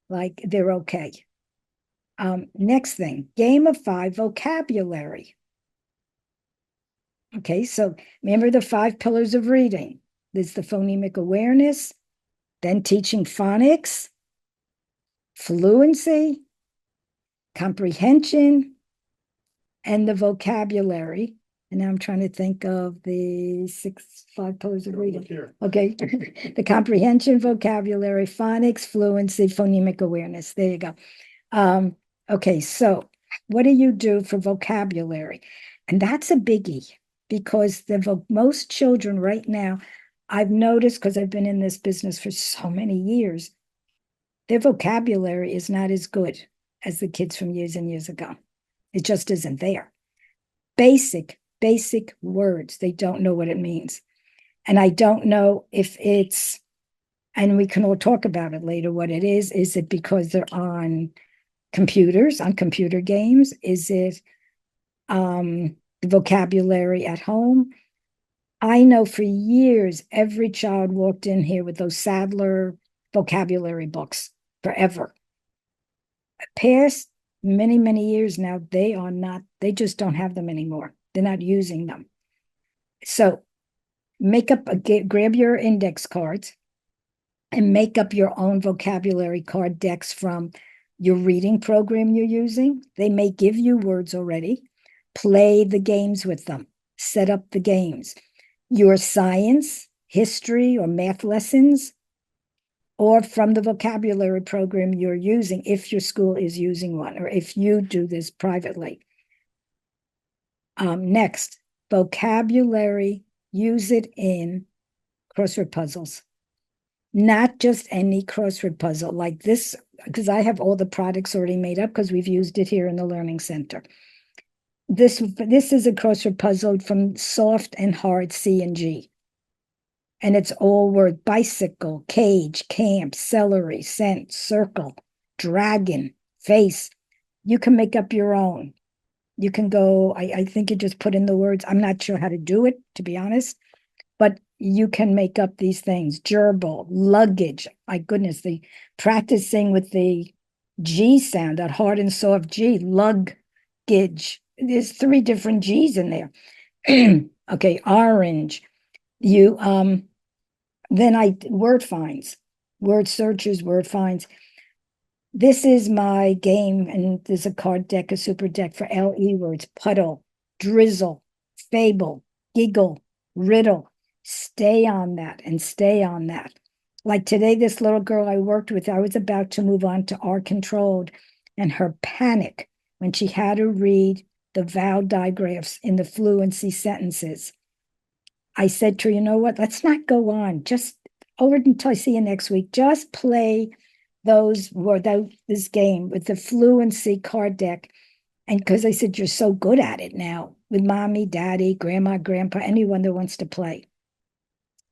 like they're okay. Next thing, gamify vocabulary. Okay, so remember the 5 pillars of reading. There's the phonemic awareness, then teaching phonics, fluency, comprehension, and the vocabulary. And now I'm trying to think of the 5 pillars of reading. Okay, the comprehension, vocabulary, phonics, fluency, phonemic awareness. There you go. Okay, so what do you do for vocabulary? And that's a biggie because most children right now, I've noticed because I've been in this business for so many years, their vocabulary is not as good as the kids from years and years ago. It just isn't there. Basic words, they don't know what it means. And I don't know if and we can all talk about it later, what it is. Is it because they're on computers, on computer games? Is it the vocabulary at home? I know for years, every child walked in here with those Sadler vocabulary books forever. Past many years now, they just don't have them anymore. They're not using them. So grab your index cards and make up your own vocabulary card decks from your reading program you're using. They may give you words already. Play the games with them. Set up the games. Your science, history, or math lessons, or from the vocabulary program you're using, if your school is using one, or if you do this privately. Next, vocabulary, use it in crossword puzzles. Not just any crossword puzzle like this, because I have all the products already made up because we've used it here in the Learning Center. This is a crossword puzzle from soft and hard C and G. And it's all word: bicycle, cage, camp, celery, scent, circle, dragon, face. You can make up your own. You can go, I think you just put in the words. I'm not sure how to do it, to be honest, but you can make up these things. Gerbil, luggage. My goodness, the practicing with the G sound, that hard and soft G, luggage. There's 3 different G's in there. Okay, orange. You then word finds, word searches, word finds. This is my game, and there's a card deck, a super deck for LE words: puddle, drizzle, fable, giggle, riddle. Stay on that and stay on that. Like today, this little girl I worked with, I was about to move on to R controlled, and her panic when she had to read the vowel digraphs in the fluency sentences. I said to her, you know what? Let's not go on. Just over until I see you next week, just play this game with the fluency card deck. And because I said, you're so good at it now with mommy, daddy, grandma, grandpa, anyone that wants to play.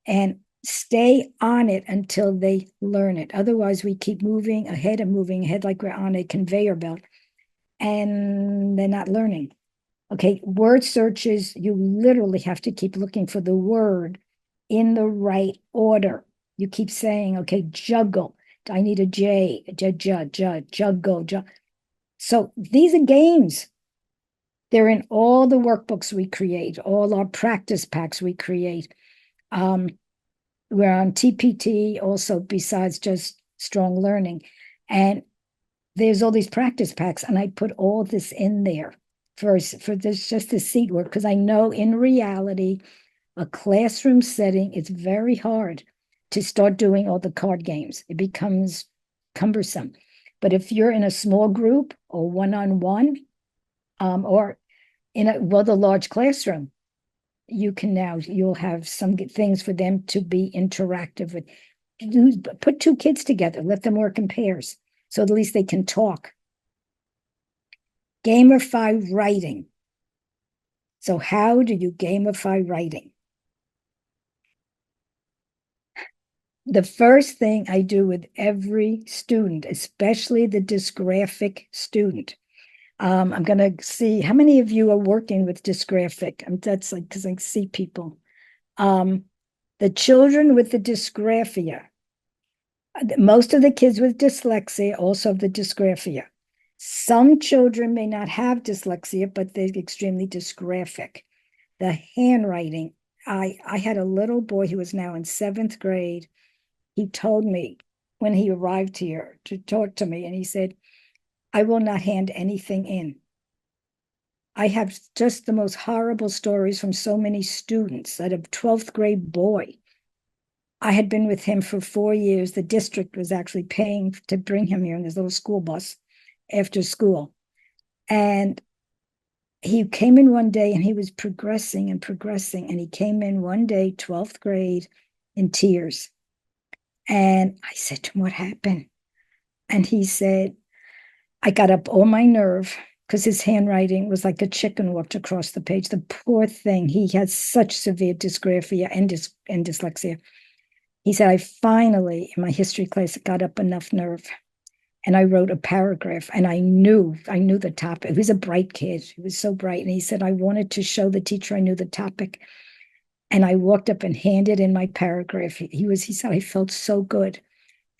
And stay on it until they learn it. Otherwise, we keep moving ahead like we're on a conveyor belt, and they're not learning. Okay, word searches, you literally have to keep looking for the word in the right order. You keep saying, okay, juggle. I need a J, juggle. So these are games. They're in all the workbooks we create, all our practice packs we create. We're on TPT also, besides just strong learning. And there's all these practice packs, and I put all this in there for this, just the seat work, because I know in reality, a classroom setting, it's very hard to start doing all the card games. It becomes cumbersome. But if you're in a small group or one-on-one, or in the large classroom, you'll have some things for them to be interactive with. Put two kids together, let them work in pairs, so at least they can talk. Gamify writing. So how do you gamify writing? The first thing I do with every student, especially the dysgraphic student, I'm going to see how many of you are working with dysgraphic. That's like, because I see people. The children with the dysgraphia, most of the kids with dyslexia also have the dysgraphia. Some children may not have dyslexia, but they're extremely dysgraphic. The handwriting, I had a little boy who was now in 7th grade. He told me when he arrived here to talk to me, and he said, I will not hand anything in. I have just the most horrible stories from so many students. That a 12th grade boy, I had been with him for 4 years. The district was actually paying to bring him here in his little school bus after school. And he came in one day and he was progressing. And he came in one day, 12th grade, in tears. And I said to him, what happened? And he said, I got up all my nerve because his handwriting was like a chicken walked across the page. The poor thing, he has such severe dysgraphia and dyslexia. He said, I finally, in my history class, got up enough nerve. And I wrote a paragraph, and I knew the topic. He was a bright kid. He was so bright. And he said, I wanted to show the teacher I knew the topic. And I walked up and handed in my paragraph. He said, I felt so good.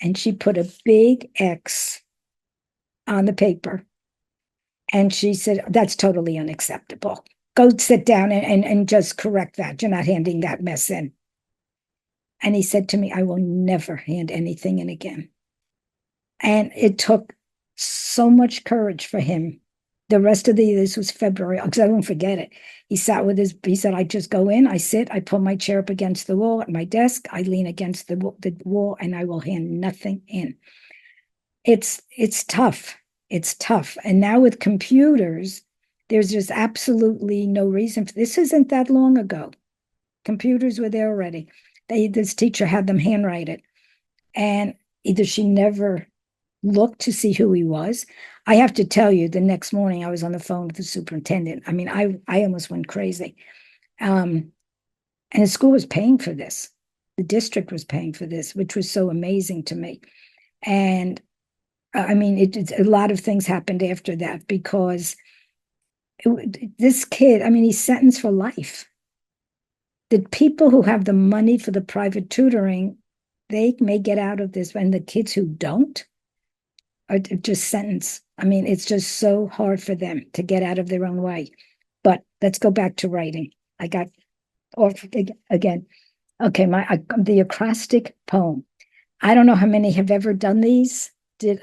And she put a big X on the paper. And she said, that's totally unacceptable. Go sit down and just correct that. You're not handing that mess in. And he said to me, I will never hand anything in again. And it took so much courage for him. The rest of the year, this was February, because I won't forget it. He said, I just go in, I sit, I pull my chair up against the wall at my desk, I lean against the wall, and I will hand nothing in. It's tough. It's tough. And now with computers, there's just absolutely no reason. This isn't that long ago. Computers were there already. This teacher had them handwrite it. And either she never looked to see who he was. I have to tell you, the next morning I was on the phone with the superintendent. I mean, I almost went crazy. And the school was paying for this. The district was paying for this, which was so amazing to me. And I mean, a lot of things happened after that, because this kid, I mean, he's sentenced for life. The people who have the money for the private tutoring, they may get out of this, and the kids who don't are just sentenced. I mean, it's just so hard for them to get out of their own way. But let's go back to writing. I got off again. Okay, the acrostic poem. I don't know how many have ever done these.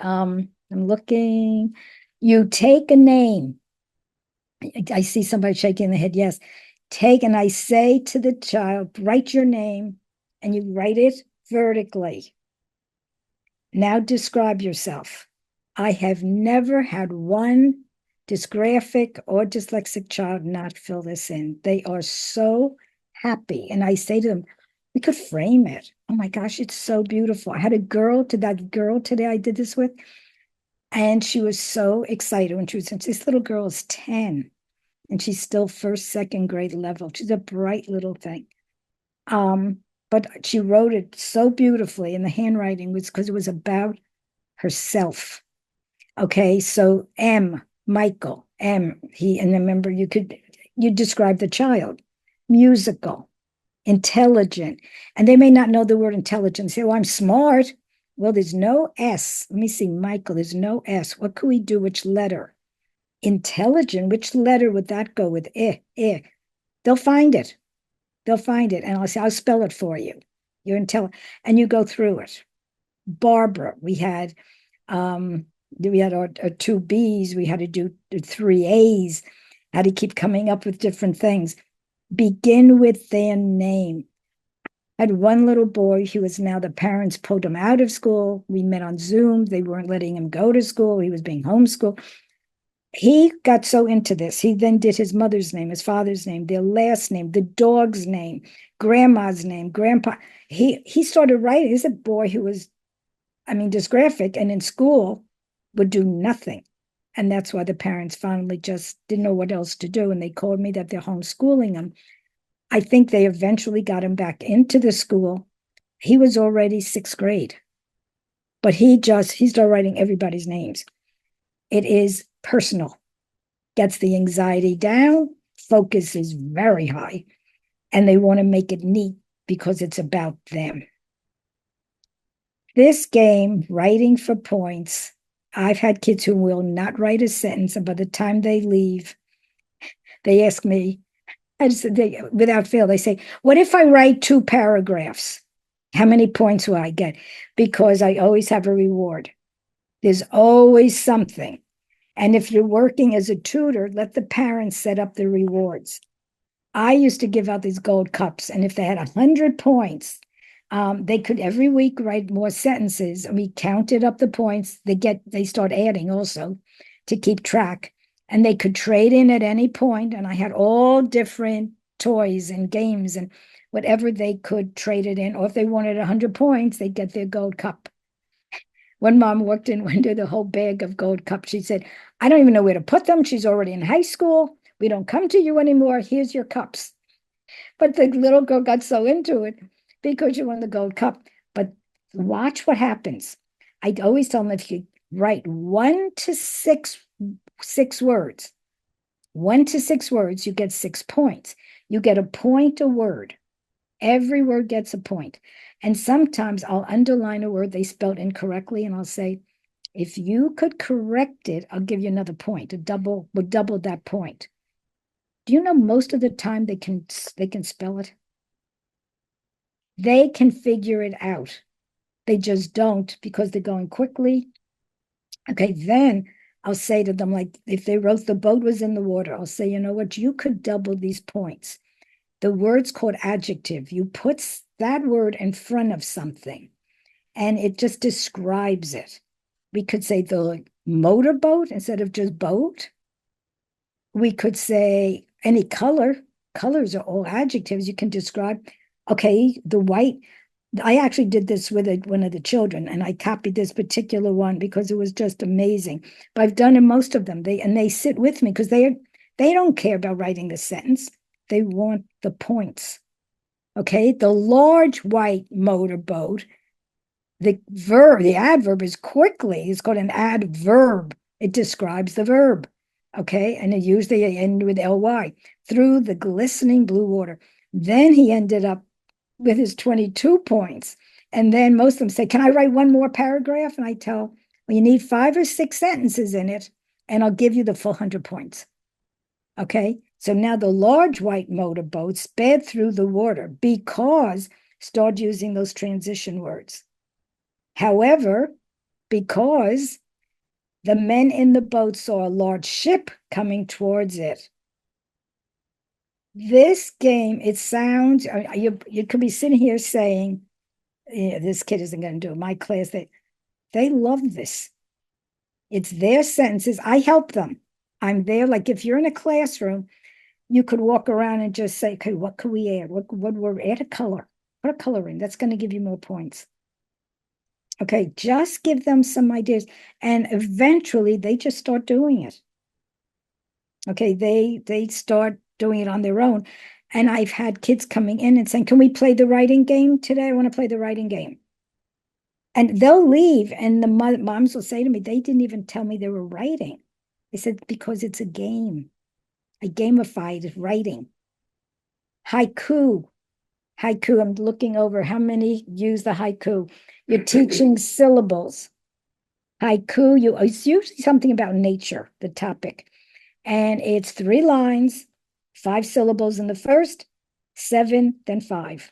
I'm looking. You take a name. I see somebody shaking their head. Yes. And I say to the child, write your name, and you write it vertically. Now describe yourself. I have never had one dysgraphic or dyslexic child not fill this in. They are so happy. And I say to them, we could frame it. Oh my gosh, it's so beautiful. I had that girl today I did this with, and she was so excited when this little girl is 10 and she's still first, second grade level. She's a bright little thing. But she wrote it so beautifully, and the handwriting was because it was about herself. Okay, so Michael, and remember you describe the child, musical, intelligent, and they may not know the word intelligent. Say, "Oh, I'm smart." Well, there's no S. Let me see, Michael, there's no S. What could we do? Which letter? Intelligent, which letter would that go with? They'll find it. They'll find it. And I'll say, I'll spell it for you. You're intelligent. And you go through it. Barbara, we had our two B's, we had to do three A's, had to keep coming up with different things. Begin with their name. I had one little boy who was now the parents pulled him out of school. We met on Zoom. They weren't letting him go to school. He was being homeschooled. He got so into this. He then did his mother's name, his father's name, their last name, the dog's name, grandma's name, grandpa. He started writing. He's a boy who was, dysgraphic, and in school would do nothing. And that's why the parents finally just didn't know what else to do. And they called me that they're homeschooling him. I think they eventually got him back into the school. He was already sixth grade, but he started writing everybody's names. It is personal, gets the anxiety down, focus is very high, and they want to make it neat because it's about them. This game, writing for points, I've had kids who will not write a sentence, and by the time they leave, they ask me, without fail, they say, "What if I write 2 paragraphs? How many points will I get?" Because I always have a reward. There's always something. And if you're working as a tutor, let the parents set up the rewards. I used to give out these gold cups, and if they had 100 points, they could every week write more sentences, and we counted up the points. They start adding also to keep track, and they could trade in at any point. And I had all different toys and games and whatever they could trade it in. Or if they wanted 100 points, they'd get their gold cup. One mom walked in one day, the whole bag of gold cups. She said, "I don't even know where to put them. She's already in high school. We don't come to you anymore. Here's your cups." But the little girl got so into it because she won the gold cup. But watch what happens. I'd always tell them, if you write 1 to 6 words, 1 to 6 words, you get 6 points. You get a point a word. Every word gets a point. And sometimes I'll underline a word they spelled incorrectly, and I'll say, if you could correct it, I'll give you another point. We'll double that point. Do you know most of the time they can spell it? They can figure it out. They just don't because they're going quickly. Okay, then I'll say to them, like if they wrote the boat was in the water, I'll say, you know what, you could double these points. The word's called adjective. You put that word in front of something and it just describes it. We could say the motorboat instead of just boat. We could say any color. Colors are all adjectives you can describe. Okay, the white. I actually did this with one of the children, and I copied this particular one because it was just amazing. But I've done it most of them. They sit with me because they don't care about writing the sentence. They want the points. Okay, the large white motorboat. The adverb is quickly. It's called an adverb. It describes the verb. Okay, and it usually end with ly, through the glistening blue water. Then he ended up with his 22 points. And then most of them say, "Can I write one more paragraph?" And I tell, "Well, you need 5 or 6 sentences in it, and I'll give you the full 100 points." Okay, so now the large white motorboat sped through the water because start using those transition words. However, because the men in the boat saw a large ship coming towards it. This game, it sounds, you could be sitting here saying, "Yeah, this kid isn't going to do it." My class, they love this. It's their sentences. I help them. I'm there. Like if you're in a classroom, you could walk around and just say, "Okay, what could we add? What word? Add a color." Put a color in. That's going to give you more points. Okay, just give them some ideas. And eventually they just start doing it. Okay, they start doing it on their own. And I've had kids coming in and saying, can we play the writing game today? I want to play the writing game. And they'll leave, and the moms will say to me, they didn't even tell me they were writing. I said, because it's a game. I gamified writing. Haiku. Haiku, I'm looking over how many use the haiku. You're teaching syllables. Haiku, it's usually something about nature, the topic. And it's 3 lines, 5 syllables in the first, 7, then 5.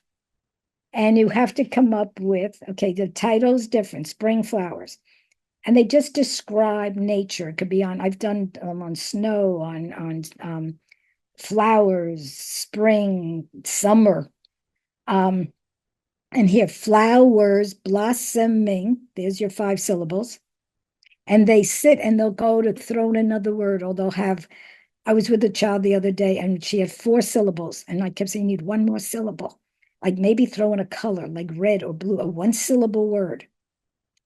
And you have to come up with, okay, the title's different, spring flowers. And they just describe nature. It could be on, I've done on snow, on flowers, spring, summer. And here, flowers blossoming, there's your 5 syllables. And they sit and they'll go to throw in another word, or they'll have, I was with a child the other day and she had 4 syllables. And I kept saying, you need 1 more syllable. Like maybe throw in a color like red or blue, a 1-syllable word.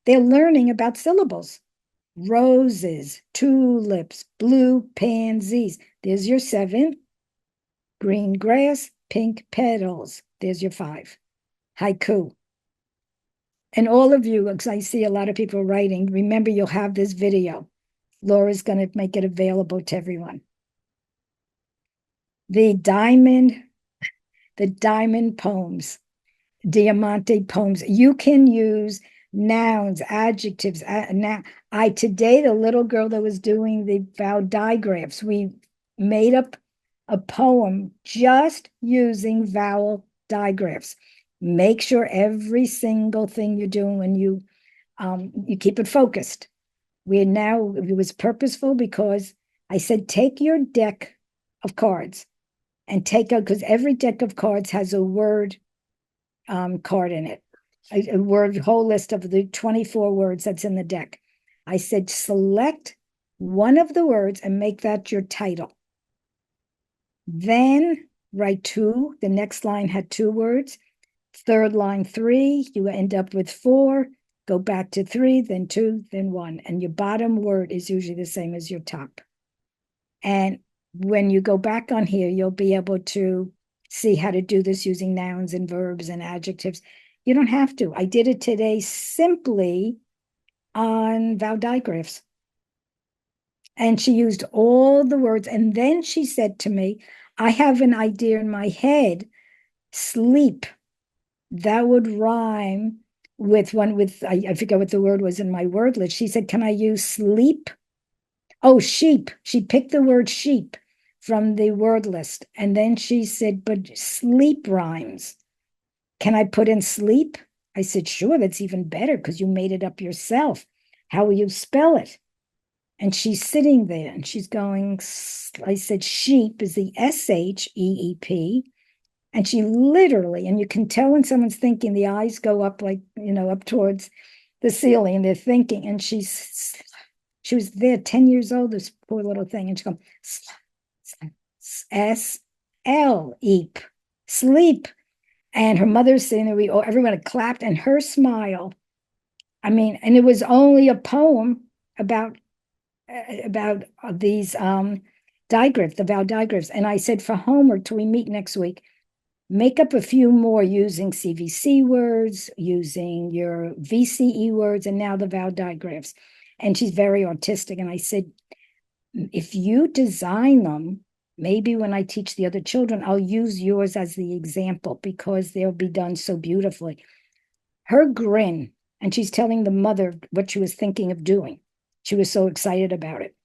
They're learning about syllables. Roses, tulips, blue pansies. There's your 7. Green grass, pink petals. There's your 5. Haiku. And all of you, because I see a lot of people writing, remember you'll have this video. Laura's going to make it available to everyone. The diamond poems, diamante poems. You can use nouns, adjectives. Now, today, the little girl that was doing the vowel digraphs, we made up a poem just using vowel digraphs. Make sure every single thing you're doing when you keep it focused. It was purposeful because I said, take your deck of cards and take out, because every deck of cards has a word card in it, a word, whole list of the 24 words that's in the deck. I said, select one of the words and make that your title. Then write 2. The next line had 2 words. Third line 3. You end up with 4. Go back to 3, then 2, then 1. And your bottom word is usually the same as your top. And when you go back on here, you'll be able to see how to do this using nouns and verbs and adjectives. You don't have to. I did it today simply on vowel digraphs. And she used all the words. And then she said to me, I have an idea in my head, sleep. That would rhyme with one with, I forget what the word was in my word list. She said, can I use sleep? Oh, sheep. She picked the word sheep from the word list. And then she said, but sleep rhymes. Can I put in sleep? I said, sure, that's even better because you made it up yourself. How will you spell it? And she's sitting there and she's going, I said, sheep is the SHEEP. And she literally, and you can tell when someone's thinking, the eyes go up like, up towards the ceiling and they're thinking. And she was there 10 years old, this poor little thing. And she goes, S-L-E-P, sleep. And her mother's sitting there, everyone had clapped, and her smile. And it was only a poem about these digraphs, the vowel digraphs. And I said, for homework, till we meet next week, make up a few more using CVC words, using your VCE words, and now the vowel digraphs. And she's very autistic. And I said, if you design them, maybe when I teach the other children, I'll use yours as the example because they'll be done so beautifully. Her grin, and she's telling the mother what she was thinking of doing. She was so excited about it.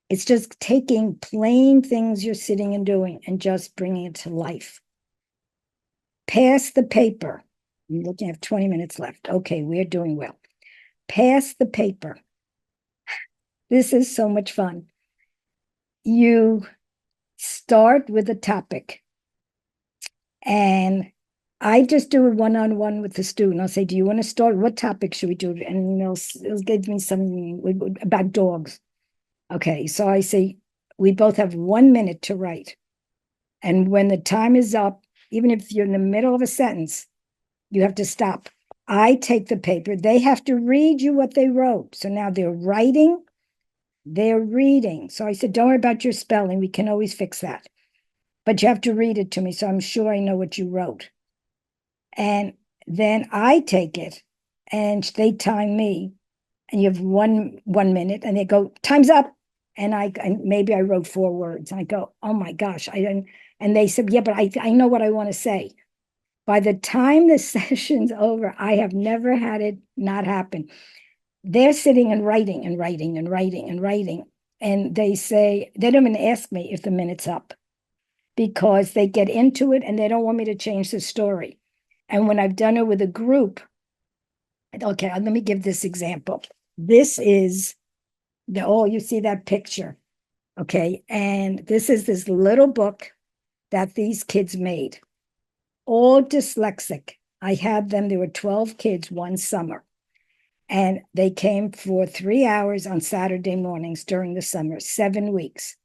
It's just taking plain things you're sitting and doing and just bringing it to life. Pass the paper. I'm looking at 20 minutes left. Okay, we're doing well. Pass the paper. This is so much fun. You start with a topic. And I just do it one-on-one with the student. I'll say, do you want to start? What topic should we do? And they'll give me something about dogs. Okay, so I say, we both have 1 minute to write. And when the time is up, even if you're in the middle of a sentence, you have to stop. I take the paper. They have to read you what they wrote. So now they're writing, they're reading. So I said, don't worry about your spelling. We can always fix that. But you have to read it to me. So I'm sure I know what you wrote. And then I take it and they time me. And you have one minute and they go, time's up. And maybe I wrote 4 words. And I go, oh my gosh, I didn't. And they said, yeah, but I know what I want to say. By the time the session's over, I have never had it not happen. They're sitting and writing and writing and writing and writing. And they say, they don't even ask me if the minute's up because they get into it and they don't want me to change the story. And when I've done it with a group, okay, let me give this example. This is you see that picture. Okay. And this is this little book that these kids made, all dyslexic. I had them, there were 12 kids one summer, and they came for 3 hours on Saturday mornings during the summer, 7 weeks.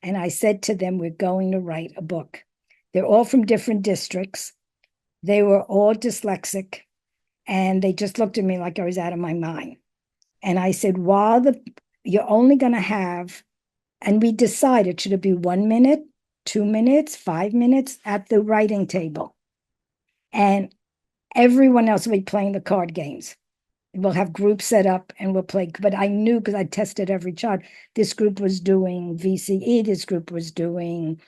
And I said to them, we're going to write a book. They're all from different districts. They were all dyslexic, and they just looked at me like I was out of my mind. And I said, you're only going to have, and we decided, should it be 1 minute, 2 minutes, 5 minutes at the writing table? And everyone else will be playing the card games. We'll have groups set up and we'll play. But I knew because I tested every child. This group was doing VCE. This group was doing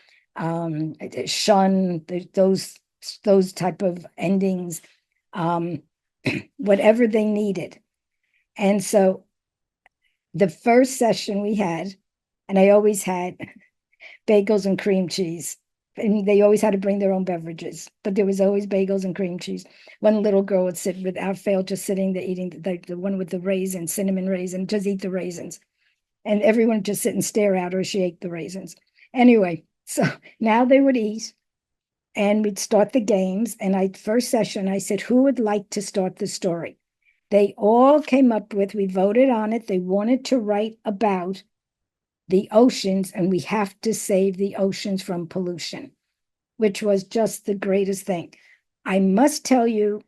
shun, those type of endings, whatever they needed. And so the first session we had, and I always had bagels and cream cheese. And they always had to bring their own beverages, but there was always bagels and cream cheese. One little girl would sit without fail, just sitting there eating the one with the raisins, cinnamon raisin, just eat the raisins. And everyone would just sit and stare at her as she ate the raisins. Anyway, so now they would eat and we'd start the games. And first session, I said, who would like to start the story? They all came up with, we voted on it. They wanted to write about the oceans, and we have to save the oceans from pollution, which was just the greatest thing. I must tell you,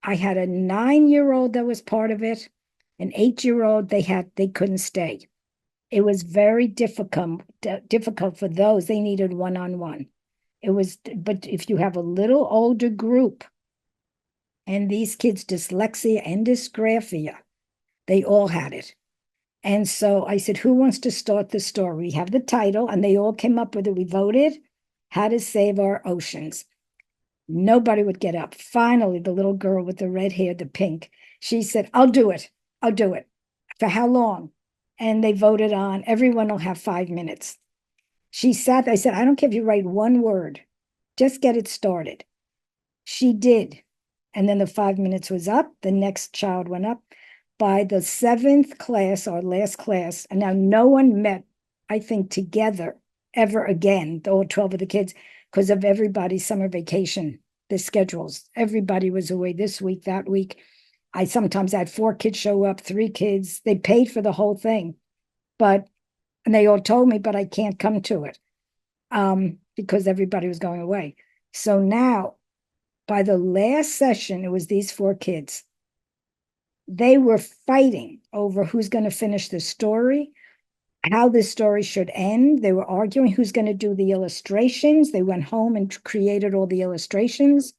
I had a 9-year-old that was part of it, an 8-year-old, they couldn't stay. It was very difficult for those. They needed one-on-one. But if you have a little older group, and these kids, dyslexia and dysgraphia, they all had it. And so I said, who wants to start the story? We have the title, and they all came up with it. We voted how to save our oceans. Nobody would get up. Finally, the little girl with the red hair, the pink, she said, I'll do it. I'll do it. For how long? And they voted on, everyone will have 5 minutes. She sat there. I said, I don't care if you write 1 word, just get it started. She did. And then the 5 minutes was up. The next child went up. By the 7th class, our last class, and now no one met, I think, together ever again, all 12 of the kids, because of everybody's summer vacation, the schedules. Everybody was away this week, that week. I sometimes had 4 kids show up, 3 kids. They paid for the whole thing. And they all told me, but I can't come to it because everybody was going away. So now, by the last session, it was these 4 kids. They were fighting over who's going to finish the story, how the story should end. They were arguing who's going to do the illustrations. They went home and created all the illustrations.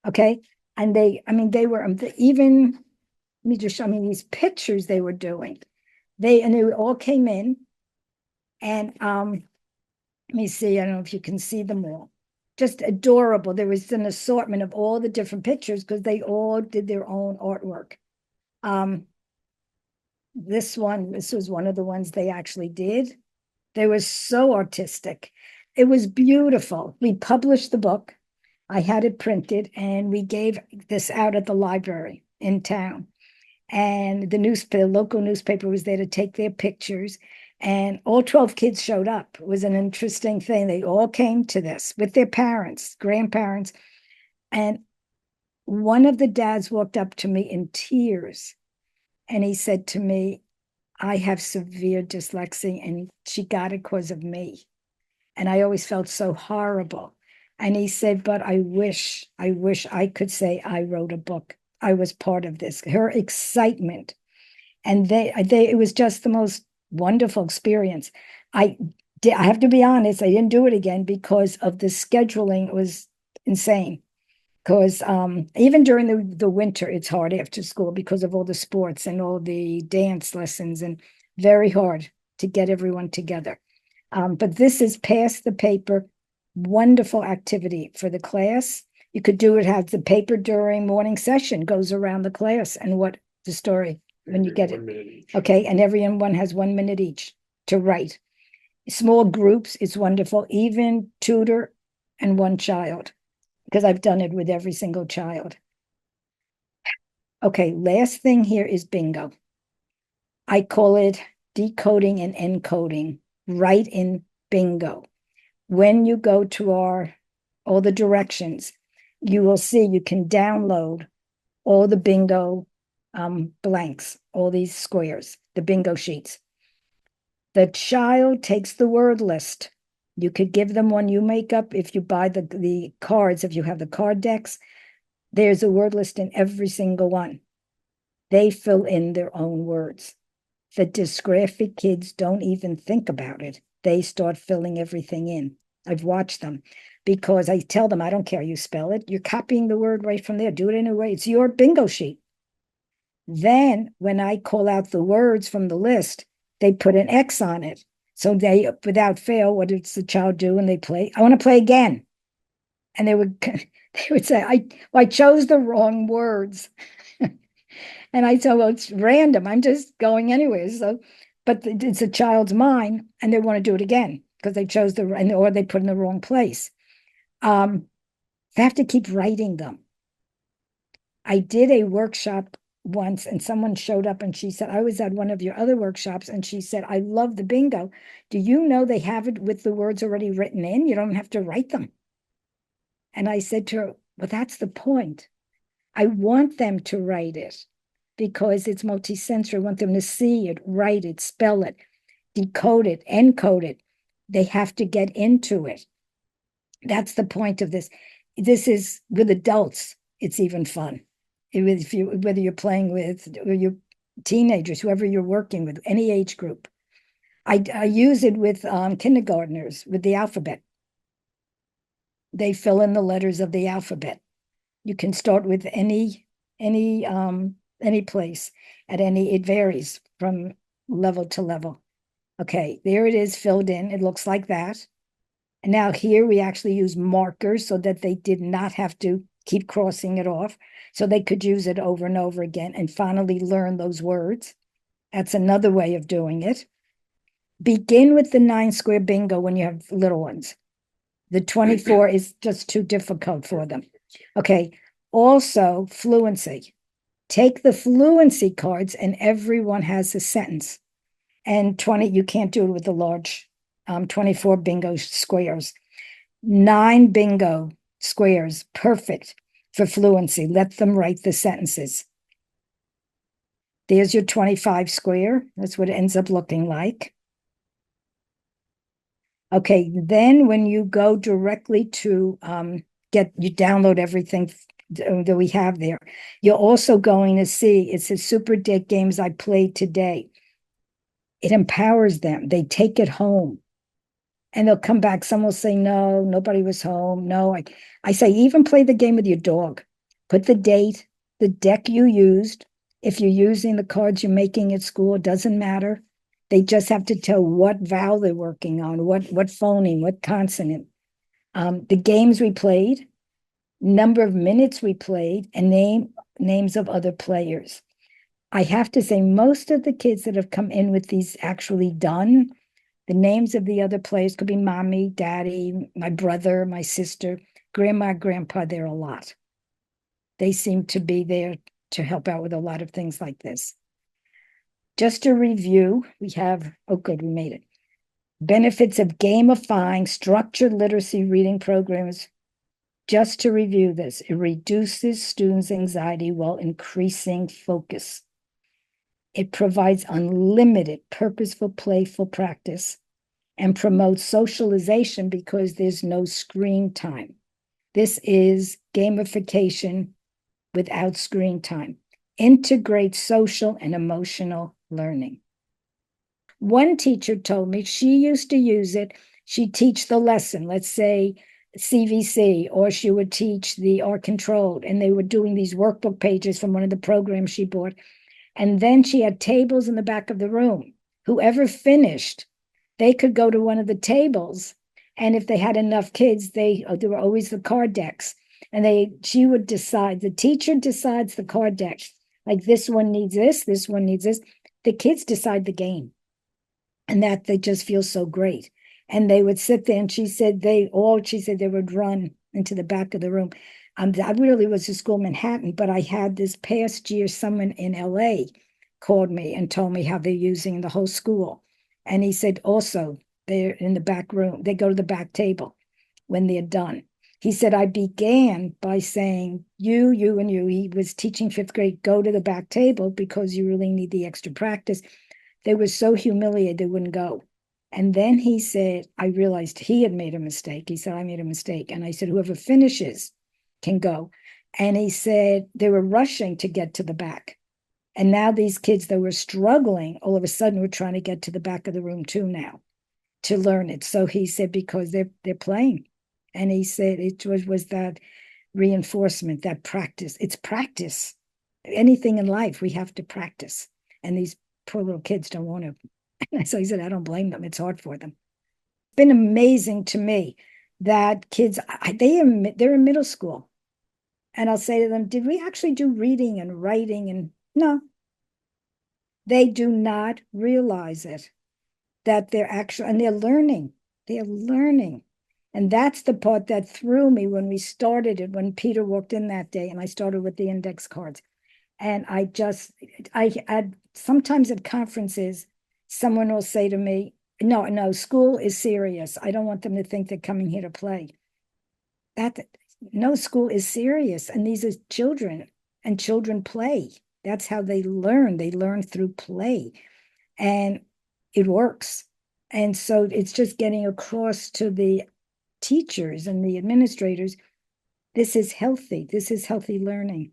Okay. And they were even, let me just show me these pictures they were doing. They all came in and let me see. I don't know if you can see them all. Just adorable. There was an assortment of all the different pictures because they all did their own artwork. This was one of the ones they actually did. They were so artistic. It was beautiful. We published the book. I had it printed and we gave this out at the library in town. And the local newspaper was there to take their pictures. And all 12 kids showed up. It was an interesting thing. They all came to this with their parents, grandparents. And one of the dads walked up to me in tears. And he said to me, I have severe dyslexia, and she got it because of me. And I always felt so horrible. And he said, but I wish I could say I wrote a book. I was part of this. Her excitement. And it was just the most wonderful experience. I have to be honest, I didn't do it again because of the scheduling. It was insane. Because even during the winter, it's hard after school because of all the sports and all the dance lessons, and very hard to get everyone together. But this is pass the paper, wonderful activity for the class. You could do it, have the paper during morning session, goes around the class, and what the story when you get it. 1 minute each. Okay, and everyone has 1 minute each to write. Small groups is wonderful, even tutor and one child, because I've done it with every single child. Okay, last thing here is bingo. I call it decoding and encoding right in bingo. When you go to all the directions, you will see you can download all the bingo blanks, all these squares, the bingo sheets. The child takes the word list. You could give them one you make up if you buy the cards, if you have the card decks. There's a word list in every single one. They fill in their own words. The dysgraphic kids don't even think about it. They start filling everything in. I've watched them because I tell them, I don't care, you spell it. You're copying the word right from there. Do it anyway. It's your bingo sheet. Then when I call out the words from the list, they put an X on it. So they, without fail, what does the child do when they play? I want to play again. And they would say, I chose the wrong words. And I said, well, it's random. I'm just going anyway. So, but it's a child's mind, and they want to do it again because they chose or they put in the wrong place. They have to keep writing them. I did a workshop once, and someone showed up and she said, I was at one of your other workshops, and she said, I love the bingo. Do you know they have it with the words already written in? You don't have to write them. And I said to her, well, that's the point. I want them to write it because it's multisensory. I want them to see it, write it, spell it, decode it, encode it. They have to get into it. That's the point of this. This is with adults, it's even fun. Whether you're playing with or your teenagers, whoever you're working with, any age group. I use it with kindergartners with the alphabet. They fill in the letters of the alphabet. You can start with any place at any, it varies from level to level. Okay, there it is filled in. It looks like that. And now here we actually use markers so that they did not have to keep crossing it off. So they could use it over and over again and finally learn those words. That's another way of doing it. Begin with the 9 square bingo when you have little ones. The 24 is just too difficult for them. Okay, also fluency. Take the fluency cards and everyone has a sentence. And 20, you can't do it with the large 24 bingo squares. 9 bingo squares, perfect for fluency. Let them write the sentences. There's your 25 square. That's what it ends up looking like. Okay, then when you go directly to you download everything that we have there, you're also going to see, it says Super Deck Games I Played Today. It empowers them. They take it home. And they'll come back. Some will say, no, nobody was home. No, I say, even play the game with your dog. Put the date, the deck you used. If you're using the cards you're making at school, it doesn't matter. They just have to tell what vowel they're working on, what phoneme, what consonant. The games we played, number of minutes we played, and names of other players. I have to say, most of the kids that have come in with these actually done, the names of the other players could be mommy, daddy, my brother, my sister, grandma, grandpa, they're a lot. They seem to be there to help out with a lot of things like this. Just to review, we have, oh good, we made it. Benefits of gamifying structured literacy reading programs. Just to review this, it reduces students' anxiety while increasing focus. It provides unlimited, purposeful, playful practice and promotes socialization because there's no screen time. This is gamification without screen time. Integrate social and emotional learning. One teacher told me she used to use it. She'd teach the lesson, let's say CVC, or she would teach the art controlled, and they were doing these workbook pages from one of the programs she bought. And then she had tables in the back of the room. Whoever finished, they could go to one of the tables. And if they had enough kids, there were always the card decks. And she would decide, the teacher decides the card deck. Like this one needs this one needs this. The kids decide the game. And that they just feel so great. And they would sit there, and she said they would run into the back of the room. I really was to school in Manhattan, but I had this past year, someone in LA called me and told me how they're using the whole school. And he said also, they're in the back room. They go to the back table when they're done. He said, I began by saying, you, and you. He was teaching fifth grade, go to the back table because you really need the extra practice. They were so humiliated they wouldn't go. And then he said, I realized he had made a mistake. He said, I made a mistake. And I said, whoever finishes can go. And he said, they were rushing to get to the back. And now these kids that were struggling, all of a sudden were trying to get to the back of the room too now to learn it. So he said, because they're playing. And he said it was that reinforcement, that practice. It's practice. Anything in life, we have to practice. And these poor little kids don't want to. So he said, I don't blame them. It's hard for them. It's been amazing to me that kids, they're in middle school. And I'll say to them, did we actually do reading and writing? And no, they do not realize it, that they're actually, and they're learning. They're learning. And that's the part that threw me when we started it, when Peter walked in that day, and I started with the index cards. And I sometimes at conferences, someone will say to me, no, school is serious. I don't want them to think they're coming here to play. No, school is serious. And these are children, and children play. That's how they learn. They learn through play. And it works. And so it's just getting across to the teachers and the administrators, this is healthy. This is healthy learning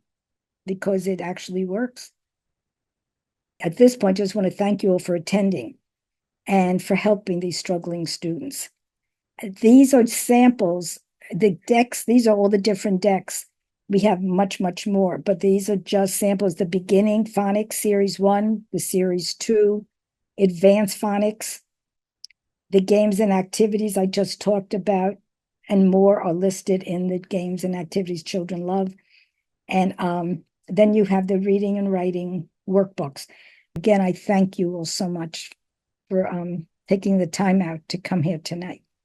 because it actually works. At this point, I just want to thank you all for attending and for helping these struggling students. These are samples. The decks, these are all the different decks. We have much, much more, but these are just samples. The beginning phonics, series 1, the series 2, advanced phonics, the games and activities I just talked about, and more are listed in the games and activities children love. And then you have the reading and writing workbooks. Again, I thank you all so much for taking the time out to come here tonight.